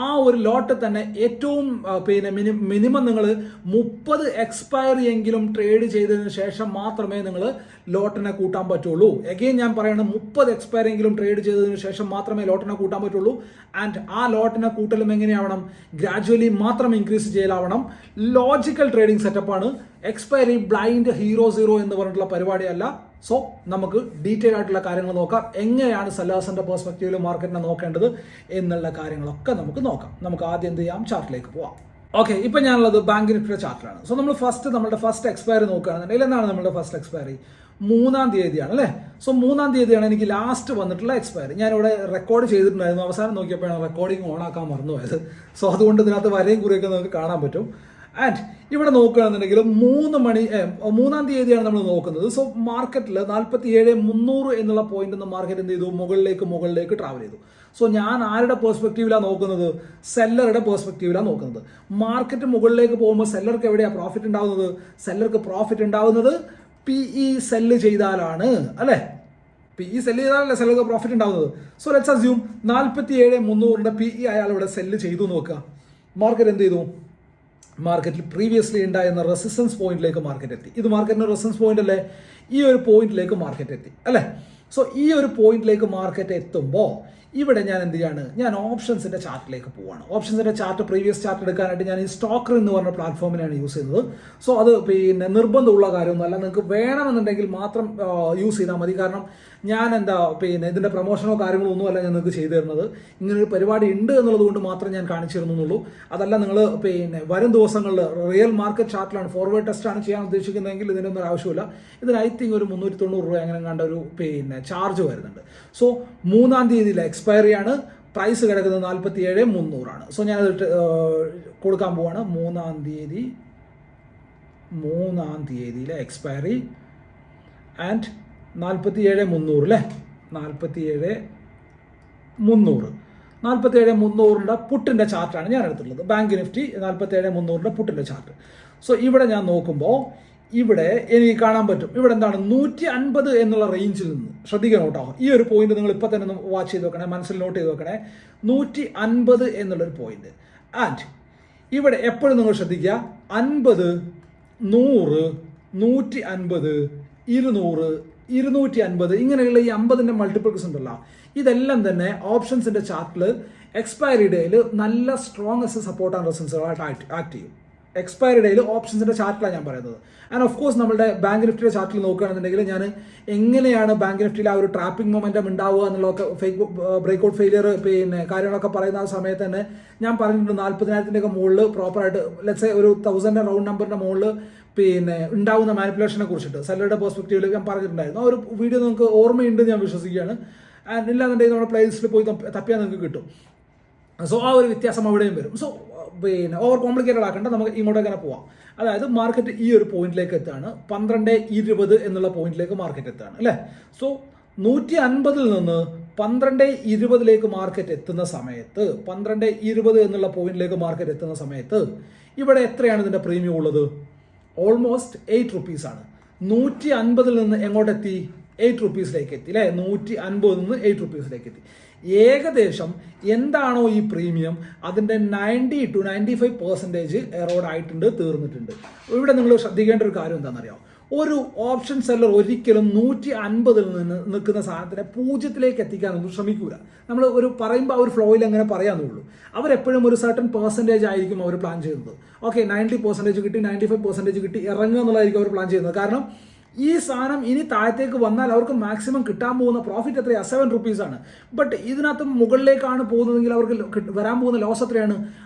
A: ആ ഒരു ലോട്ട് തന്നെ ഏറ്റവും മിനിമം നിങ്ങൾ 30 എക്സ്പയറി എങ്കിലും ട്രേഡ് ചെയ്തതിന് ശേഷം മാത്രമേ നിങ്ങൾ ലോട്ടിനെ കൂട്ടാൻ പറ്റുള്ളൂ. എഗെയിൻ ഞാൻ പറയുന്നത് 30 എക്സ്പയറി എങ്കിലും ട്രേഡ് ചെയ്തതിന് ശേഷം മാത്രമേ ലോട്ടിനെ കൂട്ടാൻ പറ്റുള്ളൂ. ആൻഡ് ആ ലോട്ടിനെ കൂട്ടലും എങ്ങനെയാവണം? ഗ്രാജുവലി മാത്രം ഇൻക്രീസ് ചെയ്യലാവണം. ലോജിക്കൽ ട്രേഡിംഗ് സെറ്റപ്പാണ്. എക്സ്പയറി ബ്ലൈൻഡ് ഹീറോ സീറോ എന്ന് പറഞ്ഞിട്ടുള്ള പരിപാടിയല്ല. സോ നമുക്ക് ഡീറ്റെയിൽ ആയിട്ടുള്ള കാര്യങ്ങൾ നോക്കാം. എങ്ങനെയാണ് സെല്ലേഴ്സിന്റെ പെർസ്പെക്റ്റീവിൽ മാർക്കറ്റിനെ നോക്കേണ്ടത് എന്നുള്ള കാര്യങ്ങളൊക്കെ നമുക്ക് നോക്കാം. നമുക്ക് ആദ്യം എന്ത് ചെയ്യാം? ചാർട്ടിലേക്ക് പോവാം. ഓക്കെ, ഇപ്പൊ ഞാനുള്ളത് ബാങ്ക് നിഫ്റ്റിയുടെ ചാർട്ടിലാണ്. സോ നമ്മൾ നമ്മുടെ ഫസ്റ്റ് എക്സ്പയറി നോക്കുകയാണെന്നുണ്ടെങ്കിൽ എന്താണ് നമ്മുടെ ഫസ്റ്റ് എക്സ്പയറി? 3-ാം തീയതിയാണ് അല്ലേ? സോ 3-ാം തീയതിയാണ് എനിക്ക് ലാസ്റ്റ് വന്നിട്ടുള്ള എക്സ്പയറി. ഞാനിവിടെ റെക്കോർഡ് ചെയ്തിട്ടുണ്ടായിരുന്നു. അവസാനം നോക്കിയപ്പോഴാണ് റെക്കോർഡിംഗ് ഓൺ ആക്കാൻ മറന്നുപോയത്. സോ അതുകൊണ്ട് ഇതിനകത്ത് വരെയും കുറിയൊക്കെ നമുക്ക് കാണാൻ പറ്റും. ആൻഡ് ഇവിടെ നോക്കുകയാണെന്നുണ്ടെങ്കിൽ 3-ാം തീയതിയാണ് നമ്മൾ നോക്കുന്നത്. സോ മാർക്കറ്റിൽ 47,300 എന്നുള്ള പോയിന്റ് നിന്ന് മാർക്കറ്റ് എന്ത് ചെയ്തു? മുകളിലേക്ക് ട്രാവൽ ചെയ്തു. സോ ഞാൻ ആരുടെ പെർസ്പെക്റ്റീവിലാണ് നോക്കുന്നത്? സെല്ലറുടെ പെർസ്പെക്റ്റീവിലാണ് നോക്കുന്നത്. മാർക്കറ്റ് മുകളിലേക്ക് പോകുമ്പോൾ സെല്ലർക്ക് എവിടെയാണ് പ്രോഫിറ്റ് ഉണ്ടാവുന്നത്? സെല്ലർക്ക് പ്രോഫിറ്റ് ഉണ്ടാവുന്നത് PE സെല്ല് ചെയ്താലാണ് അല്ലേ? PE സെല്ല് ചെയ്താലല്ലേ സെല്ലർക്ക് പ്രോഫിറ്റ് ഉണ്ടാവുന്നത്. സോ ലെറ്റ്സ് അസ്യൂം 47,300 PE അയാൾ ഇവിടെ സെല്ല് ചെയ്തു നോക്കുക. മാർക്കറ്റ് എന്ത് ചെയ്തു? മാർക്കറ്റിൽ പ്രീവിയസ്ലി ഉണ്ടായിരുന്ന റെസിസ്റ്റൻസ് പോയിന്റിലേക്ക് മാർക്കറ്റ് എത്തി. ഇത് മാർക്കറ്റിന്റെ റെസിസ്റ്റൻസ് പോയിന്റ് അല്ലേ? ഈ ഒരു പോയിന്റിലേക്ക് മാർക്കറ്റ് എത്തി അല്ലേ? സോ ഈ ഒരു പോയിന്റിലേക്ക് മാർക്കറ്റ് എത്തുമ്പോൾ ഇവിടെ ഞാൻ എന്ത് ചെയ്യാണ്? ഞാൻ ഓപ്ഷൻസിന്റെ ചാർട്ടിലേക്ക് പോവാണ്. ഓപ്ഷൻസിന്റെ ചാർട്ട് പ്രീവിയസ് ചാർട്ട് എടുക്കാനായിട്ട് ഞാൻ ഈ സ്റ്റോക്കർ എന്ന് പറഞ്ഞ പ്ലാറ്റ്ഫോമിനാണ് യൂസ് ചെയ്യുന്നത്. സോ അത് നിർബന്ധമുള്ള കാര്യമൊന്നുമല്ല. നിങ്ങൾക്ക് വേണമെന്നുണ്ടെങ്കിൽ മാത്രം യൂസ് ചെയ്താൽ മതി. കാരണം ഞാൻ ഇതിന്റെ പ്രൊമോഷനോ കാര്യങ്ങളോ ഒന്നുമല്ല ഞാൻ നിങ്ങൾക്ക് ചെയ്തു തരുന്നത്. ഇങ്ങനൊരു പരിപാടി ഉണ്ട് എന്നുള്ളത് കൊണ്ട് മാത്രം ഞാൻ കാണിച്ചു തരുന്നുള്ളൂ. അതല്ല നിങ്ങൾ വരും ദിവസങ്ങളിൽ റിയൽ മാർക്കറ്റ് ചാർട്ടിലാണ് ഫോർവേഡ് ടെസ്റ്റ് ആണ് ചെയ്യാൻ ഉദ്ദേശിക്കുന്നതെങ്കിൽ ഇതിനൊന്നും ഒരു ആവശ്യമില്ല. ഇതിന് ഐ തിങ്ക് ഒരു 390 രൂപ അങ്ങനെ കണ്ട ഒരു ചാർജ് വരുന്നുണ്ട്. സോ 3-ാം തീയതിയിലെ എക്സ്പയറിയാണ്. പ്രൈസ് കിടക്കുന്നത് 47,300 സോ ഞാനത് കൊടുക്കാൻ പോവാണ്. 3-ാം തീയതിയിലെ എക്സ്പയറി ആൻഡ് 47,300 അല്ലേ? 47,300 പുട്ടിന്റെ ചാർട്ടാണ് ഞാൻ എടുത്തിട്ടുള്ളത്. ബാങ്ക് നിഫ്റ്റി 47,300 പുട്ടിന്റെ ചാർട്ട്. സോ ഇവിടെ ഞാൻ നോക്കുമ്പോൾ ഇവിടെ എനിക്ക് കാണാൻ പറ്റും. ഇവിടെ എന്താണ്? 150 എന്നുള്ള റേഞ്ചിൽ നിന്ന് ശ്രദ്ധിക്കണം കേട്ടോ. ഈ ഒരു പോയിന്റ് നിങ്ങൾ ഇപ്പൊ തന്നെ വാച്ച് ചെയ്ത് വെക്കണേ, മനസ്സിൽ നോട്ട് ചെയ്ത് വെക്കണേ. 150 എന്നുള്ളൊരു പോയിന്റ്. ആൻഡ് ഇവിടെ എപ്പോഴും നിങ്ങൾ ശ്രദ്ധിക്കുക, 50, 100, 150, 200, 250 ഇങ്ങനെയുള്ള ഈ 50ന്റെ മൾട്ടിപ്പിൾസ് ഉണ്ടല്ലോ, ഇതെല്ലാം തന്നെ ഓപ്ഷൻസിന്റെ ചാർട്ടിൽ എക്സ്പയറി ഡേയിൽ നല്ല സ്ട്രോങ് സപ്പോർട്ട് ആൻഡ് റെസിസ്റ്റൻസുകളായിട്ട് ആക്ട് ചെയ്യും. എക്സ്പയറി ഡേയിൽ ഓപ്ഷൻസിന്റെ ചാർട്ടിലാണ് ഞാൻ പറയുന്നത്. ആൻഡ് ഓഫ് കോഴ്സ് നമ്മുടെ ബാങ്ക് നിഫ്റ്റിയുടെ ചാർട്ടിൽ നോക്കുകയാണെന്നുണ്ടെങ്കിൽ ഞാൻ എങ്ങനെയാണ് ബാങ്ക് നിഫ്റ്റിയിൽ ആ ഒരു ട്രാപ്പിംഗ് മൊമെന്റം ഉണ്ടാവുക എന്നുള്ളതൊക്കെ ബ്രേക്ക്ഔട്ട് ഫെയിലിയർ കാര്യങ്ങളൊക്കെ പറയുന്ന ആ സമയത്ത് തന്നെ ഞാൻ പറഞ്ഞിട്ടുണ്ട് 40,000 മുകളിൽ പ്രോപ്പറായിട്ട് ലെറ്റ്സ് ഒരു 1000 റൗണ്ട് നമ്പറിന്റെ മുകളിൽ ഉണ്ടാവുന്ന മാനിപ്പുലേഷനെ കുറിച്ചിട്ട് സെല്ലറുടെ പെർസ്പെക്റ്റീവിൽ ഞാൻ പറഞ്ഞിട്ടുണ്ടായിരുന്നു. ആ ഒരു വീഡിയോ നിങ്ങൾക്ക് ഓർമ്മയുണ്ട് ഞാൻ വിശ്വസിക്കുകയാണ്. ആൻഡ് ഇല്ലാന്നുണ്ടെങ്കിൽ നമ്മുടെ പ്ലേലിസ്റ്റിൽ പോയി തപ്പിയാൽ നിങ്ങൾക്ക് കിട്ടും. സോ ആ ഒരു വ്യത്യാസം അവിടെയും വരും. സോ ഓവർ കോംപ്ലിക്കേറ്റഡ് ആക്കേണ്ട, നമുക്ക് ഇങ്ങോട്ടേക്ക് പോവാം. അതായത് മാർക്കറ്റ് ഈ ഒരു പോയിന്റിലേക്ക് എത്താണ്. 12.20 എന്നുള്ള പോയിന്റിലേക്ക് മാർക്കറ്റ് എത്താണ് അല്ലേ? സോ 150 നിന്ന് 12.20 മാർക്കറ്റ് എത്തുന്ന സമയത്ത്, 12.20 എന്നുള്ള പോയിന്റിലേക്ക് മാർക്കറ്റ് എത്തുന്ന സമയത്ത് ഇവിടെ എത്രയാണ് ഇതിന്റെ പ്രീമിയം ഉള്ളത്? ഓൾമോസ്റ്റ് 8 rupees ആണ്. 150 നിന്ന് എങ്ങോട്ടെത്തി? 8 rupeesലേക്ക് എത്തി അല്ലേ? 150 നിന്ന് 8 rupeesലേക്ക് എത്തി. ഏകദേശം എന്താണോ ഈ പ്രീമിയം അതിന്റെ 90 to 95% എറോഡ് ആയിട്ടുണ്ട്, തീർന്നിട്ടുണ്ട്. ഇവിടെ നിങ്ങൾ ശ്രദ്ധിക്കേണ്ട ഒരു കാര്യം എന്താണെന്നറിയാം? ഒരു ഓപ്ഷൻ സെല്ലർ ഒരിക്കലും 150 നിന്ന് നിൽക്കുന്ന സാധനത്തിനെ 0ലേക്ക് എത്തിക്കാനൊന്നും ശ്രമിക്കൂല. നമ്മൾ ഒരു പറയുമ്പോൾ ആ ഒരു ഫ്ലോയിൽ അങ്ങനെ പറയാന്നേ ഉള്ളൂ. അവരെപ്പോഴും ഒരു സർട്ടൻ പെർസെൻറ്റേജ് ആയിരിക്കും അവർ പ്ലാൻ ചെയ്യുന്നത്. ഓക്കെ, 90% കിട്ടി, 95% കിട്ടി, ഇറങ്ങുക എന്നുള്ളതായിരിക്കും അവർ പ്ലാൻ ചെയ്യുന്നത്. കാരണം ഈ സാധനം ഇനി താഴത്തേക്ക് വന്നാൽ അവർക്ക് മാക്സിമം കിട്ടാൻ പോകുന്ന പ്രോഫിറ്റ് എത്രയാണ്? 7 rupees ആണ്. ബട്ട് ഇതിനകത്ത് മുകളിലേക്കാണ് പോകുന്നതെങ്കിൽ അവർക്ക് വരാൻ പോകുന്ന ലോസ് എത്രയാണ്?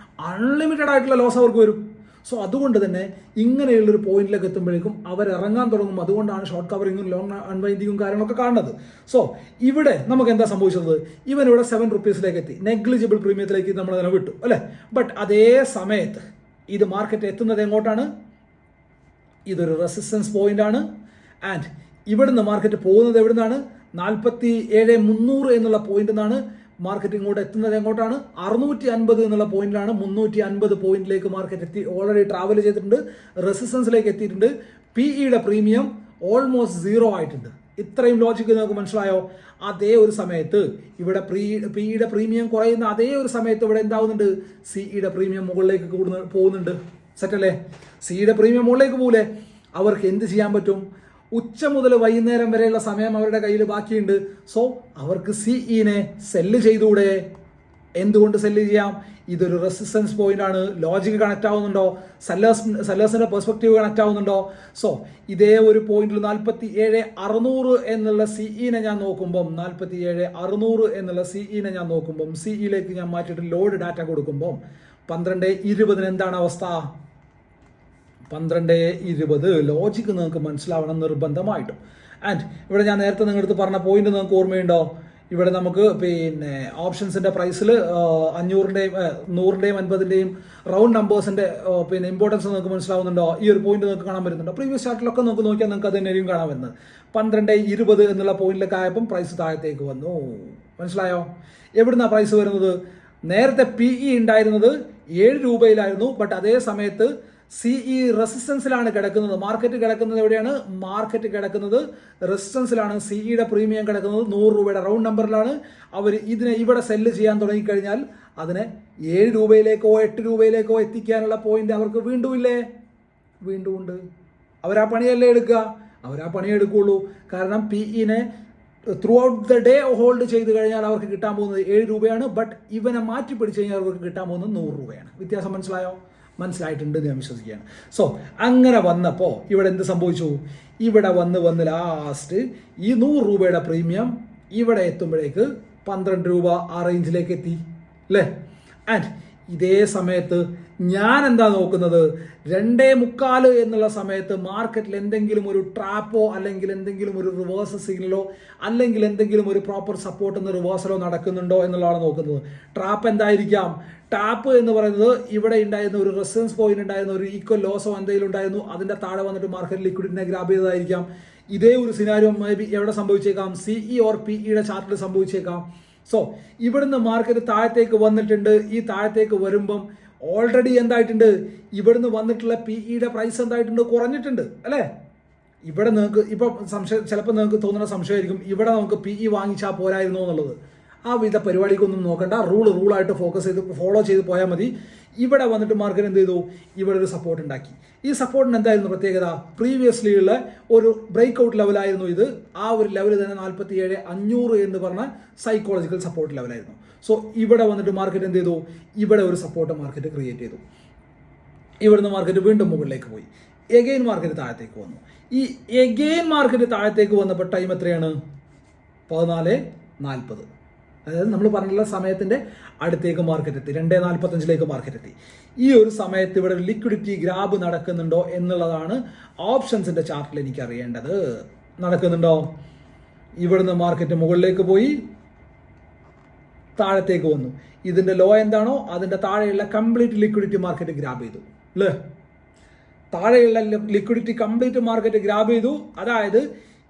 A: അൺലിമിറ്റഡ് ആയിട്ടുള്ള ലോസ് അവർക്ക് വരും. സോ അതുകൊണ്ട് തന്നെ ഇങ്ങനെയുള്ളൊരു പോയിന്റിലേക്ക് എത്തുമ്പോഴേക്കും അവർ ഇറങ്ങാൻ തുടങ്ങും. അതുകൊണ്ടാണ് ഷോർട്ട് കവറിങ്ങും ലോങ് അൺവൈൻഡിങ്ങും കാര്യങ്ങളൊക്കെ കാണുന്നത്. സോ ഇവിടെ നമുക്ക് എന്താ സംഭവിച്ചത്? ഇവനിവിടെ 7 rupeesലേക്ക് എത്തി, നെഗ്ലിജിബിൾ പ്രീമിയത്തിലേക്ക് നമ്മൾ അതിനെ വിട്ടു അല്ലേ? ബട്ട് അതേ സമയത്ത് ഇത് മാർക്കറ്റ് എത്തുന്നത് എങ്ങോട്ടാണ്? ഇതൊരു റെസിസ്റ്റൻസ് പോയിന്റ് ആണ്. ആൻഡ് ഇവിടുന്ന് മാർക്കറ്റ് പോകുന്നത് എവിടുന്നാണ്? 47,300 എന്നുള്ള പോയിന്റ് നിന്നാണ് മാർക്കറ്റ് ഇങ്ങോട്ട് എത്തുന്നത്. എങ്ങോട്ടാണ്? 650 എന്നുള്ള പോയിന്റിലാണ്. 350 പോയിന്റിലേക്ക് മാർക്കറ്റ് എത്തി, ഓൾറെഡി ട്രാവൽ ചെയ്തിട്ടുണ്ട്, റെസിസ്റ്റൻസിലേക്ക് എത്തിയിട്ടുണ്ട്. PEയുടെ പ്രീമിയം ഓൾമോസ്റ്റ് 0 ആയിട്ടുണ്ട്. ഇത്രയും ലോജിക്ക് നിങ്ങൾക്ക് മനസ്സിലായോ? അതേ ഒരു സമയത്ത് ഇവിടെ പിയുടെ പ്രീമിയം കുറയുന്ന അതേ ഒരു സമയത്ത് ഇവിടെ എന്താവുന്നുണ്ട്? സിഇയുടെ പ്രീമിയം മുകളിലേക്ക് പോകുന്നുണ്ട്. സെറ്റല്ലേ? സിഇയുടെ പ്രീമിയം മുകളിലേക്ക് പോകൂലേ? അവർക്ക് എന്ത് ചെയ്യാൻ പറ്റും? ഉച്ച മുതൽ വൈകുന്നേരം വരെയുള്ള സമയം അവരുടെ കയ്യിൽ ബാക്കിയുണ്ട്. സോ അവർക്ക് സിഇനെ സെല്ല് ചെയ്തുകൂടെ? എന്തുകൊണ്ട് സെല്ല് ചെയ്യാം? ഇതൊരു റെസിസ്റ്റൻസ് പോയിന്റ് ആണ്. ലോജിക്ക് കണക്ട് ആവുന്നുണ്ടോ? സെല്ലേഴ്സിന്റെ പെർസ്പെക്റ്റീവ് കണക്ട് ആവുന്നുണ്ടോ? സോ ഇതേ ഒരു പോയിന്റിൽ 47,600 എന്നുള്ള സിഇനെ ഞാൻ നോക്കുമ്പം 47,600 എന്നുള്ള സിഇനെ ഞാൻ നോക്കുമ്പം സിഇയിലേക്ക് ഞാൻ മാറ്റിയിട്ട് ലോഡ് ഡാറ്റ കൊടുക്കുമ്പം 12:20 എന്താണ് അവസ്ഥ? 12:20. ലോജിക്ക് നിങ്ങൾക്ക് മനസ്സിലാവണം നിർബന്ധമായിട്ടും. ആൻഡ് ഇവിടെ ഞാൻ നേരത്തെ നിങ്ങളടുത്ത് പറഞ്ഞ പോയിന്റ് നിങ്ങൾക്ക് ഓർമ്മയുണ്ടോ? ഇവിടെ നമുക്ക് പിന്നെ ഓപ്ഷൻസിന്റെ പ്രൈസിൽ 500-ന്റെയും 100-ന്റെയും 50-ന്റെയും റൗണ്ട് നമ്പേഴ്സിന്റെ പിന്നെ ഇമ്പോർട്ടൻസ് നിങ്ങൾക്ക് മനസ്സിലാവുന്നുണ്ടോ? ഈ ഒരു പോയിന്റ് നിങ്ങൾക്ക് കാണാൻ വരുന്നുണ്ടോ? പ്രീവിയസ് ചാർട്ടിലൊക്കെ നമുക്ക് നോക്കിയാൽ നിങ്ങൾക്ക് അത് തന്നെയായിരിക്കും കാണാൻ വരുന്നത്. 12:20 എന്നുള്ള പോയിന്റിലേക്ക് ആയപ്പം പ്രൈസ് താഴത്തേക്ക് വന്നു. മനസ്സിലായോ? എവിടുന്നാണ് പ്രൈസ് വരുന്നത്? നേരത്തെ PE ഉണ്ടായിരുന്നത് 7 രൂപയിലായിരുന്നു. ബട്ട് അതേ സമയത്ത് സിഇ റെസിസ്റ്റൻസിലാണ് കിടക്കുന്നത്. മാർക്കറ്റ് കിടക്കുന്നത് എവിടെയാണ്? മാർക്കറ്റ് കിടക്കുന്നത് റെസിസ്റ്റൻസിലാണ്. സിഇയുടെ പ്രീമിയം കിടക്കുന്നത് 100 രൂപയുടെ റൗണ്ട് നമ്പറിലാണ്. അവർ ഇതിനെ ഇവിടെ സെല്ല് ചെയ്യാൻ തുടങ്ങിക്കഴിഞ്ഞാൽ അതിനെ 7 രൂപയിലേക്കോ 8 രൂപയിലേക്കോ എത്തിക്കാനുള്ള പോയിന്റ് അവർക്ക് വീണ്ടും ഇല്ലേ? വീണ്ടും ഉണ്ട്. അവരാ പണിയല്ലേ എടുക്കുക? അവരാ പണിയെടുക്കുള്ളൂ. കാരണം PEനെ throughout the day hold ചെയ്ത് കഴിഞ്ഞാൽ അവർക്ക് കിട്ടാൻ പോകുന്നത് 7 രൂപയാണ്. ബട്ട് ഇവനെ മാറ്റി പിടിച്ചു കഴിഞ്ഞാൽ അവർക്ക് കിട്ടാൻ പോകുന്നത് 100 രൂപയാണ്. വ്യത്യാസം മനസ്സിലായോ? മനസ്സിലായിട്ടുണ്ട് ഞാൻ വിശ്വസിക്കുകയാണ്. സോ അങ്ങനെ വന്നപ്പോൾ ഇവിടെ എന്ത് സംഭവിച്ചു? ഇവിടെ വന്ന് ലാസ്റ്റ് ഈ 100 രൂപയുടെ പ്രീമിയം ഇവിടെ എത്തുമ്പോഴേക്ക് 12 രൂപ ആ റേഞ്ചിലേക്ക് എത്തി അല്ലേ? ആൻഡ് ഇതേ സമയത്ത് ഞാൻ എന്താ നോക്കുന്നത്? 2:45 എന്നുള്ള സമയത്ത് മാർക്കറ്റിൽ എന്തെങ്കിലും ഒരു ട്രാപ്പോ അല്ലെങ്കിൽ എന്തെങ്കിലും ഒരു റിവേഴ്സൽ സിഗ്നലോ അല്ലെങ്കിൽ എന്തെങ്കിലും ഒരു പ്രോപ്പർ സപ്പോർട്ട് എന്ന റിവേഴ്സലോ നടക്കുന്നുണ്ടോ എന്നുള്ളതാണ് നോക്കുന്നത്. ട്രാപ്പ് എന്തായിരിക്കാം? ടാപ്പ് എന്ന് പറയുന്നത് ഇവിടെ ഉണ്ടായിരുന്ന ഒരു റെസിസ്റ്റൻസ് പോയിന്റ് ഉണ്ടായിരുന്ന ഒരു ഈക്വൽ ലോസോ എന്തെങ്കിലും ഉണ്ടായിരുന്നു. അതിന്റെ താഴെ വന്നിട്ട് മാർക്കറ്റ് ലിക്വിഡിറ്റിനെ ഗ്രാബ് ചെയ്തതായിരിക്കാം. ഇതേ ഒരു സിനാരിയോ മേ ബി എവിടെ സംഭവിച്ചേക്കാം? സിഇ ഓർ PEയുടെ ചാർട്ടിൽ സംഭവിച്ചേക്കാം. സോ ഇവിടുന്ന് മാർക്കറ്റ് താഴത്തേക്ക് വന്നിട്ടുണ്ട്. ഈ താഴത്തേക്ക് വരുമ്പം ഓൾറെഡി എന്തായിട്ടുണ്ട്? ഇവിടുന്ന് വന്നിട്ടുള്ള PEയുടെ പ്രൈസ് എന്തായിട്ടുണ്ട്? കുറഞ്ഞിട്ടുണ്ട് അല്ലേ? ഇവിടെ നിങ്ങൾക്ക് ഇപ്പം ചിലപ്പോൾ നിങ്ങൾക്ക് തോന്നുന്ന സംശയമായിരിക്കും, ഇവിടെ നമുക്ക് PE വാങ്ങിച്ചാൽ പോരായിരുന്നോ എന്നുള്ളത്. ആ വിധ പരിപാടിക്കൊന്നും നോക്കണ്ട. റൂളായിട്ട് ഫോക്കസ് ചെയ്ത് ഫോളോ ചെയ്ത് പോയാൽ മതി. ഇവിടെ വന്നിട്ട് മാർക്കറ്റ് എന്ത് ചെയ്തു? ഇവിടെ ഒരു സപ്പോർട്ട് ഉണ്ടാക്കി. ഈ സപ്പോർട്ടിന് എന്തായിരുന്നു പ്രത്യേകത? പ്രീവിയസ്ലി ഉള്ള ഒരു ബ്രേക്ക് ഔട്ട് ലെവലായിരുന്നു ഇത്. ആ ഒരു ലെവൽ തന്നെ 47,500 എന്ന് പറഞ്ഞ സൈക്കോളജിക്കൽ സപ്പോർട്ട് ലെവലായിരുന്നു. സോ ഇവിടെ വന്നിട്ട് മാർക്കറ്റ് എന്ത് ചെയ്തു? ഇവിടെ ഒരു സപ്പോർട്ട് മാർക്കറ്റ് ക്രിയേറ്റ് ചെയ്തു. ഇവിടുന്ന് മാർക്കറ്റ് വീണ്ടും മുകളിലേക്ക് പോയി. എഗെയിൻ മാർക്കറ്റ് താഴത്തേക്ക് വന്നു. ഈ എഗെയിൻ മാർക്കറ്റ് താഴത്തേക്ക് വന്നപ്പോൾ ടൈം എത്രയാണ്? 14:40. അതായത് നമ്മൾ പറഞ്ഞുള്ള സമയത്തിന്റെ അടുത്തേക്ക് മാർക്കറ്റ് എത്തി. 2:45 മാർക്കറ്റ് എത്തി. ഈ ഒരു സമയത്ത് ഇവിടെ ലിക്വിഡിറ്റി ഗ്രാബ് നടക്കുന്നുണ്ടോ എന്നുള്ളതാണ് ഓപ്ഷൻസിന്റെ ചാർട്ടിൽ എനിക്ക് അറിയേണ്ടത്. നടക്കുന്നുണ്ടോ? ഇവിടുന്ന് മാർക്കറ്റ് മുകളിലേക്ക് പോയി താഴത്തേക്ക് വന്നു. ഇതിന്റെ ലോ എന്താണോ അതിന്റെ താഴെയുള്ള കംപ്ലീറ്റ് ലിക്വിഡിറ്റി മാർക്കറ്റ് ഗ്രാബ് ചെയ്തു അല്ലേ? താഴെയുള്ള ലിക്വിഡിറ്റി കംപ്ലീറ്റ് മാർക്കറ്റ് ഗ്രാബ് ചെയ്തു. അതായത്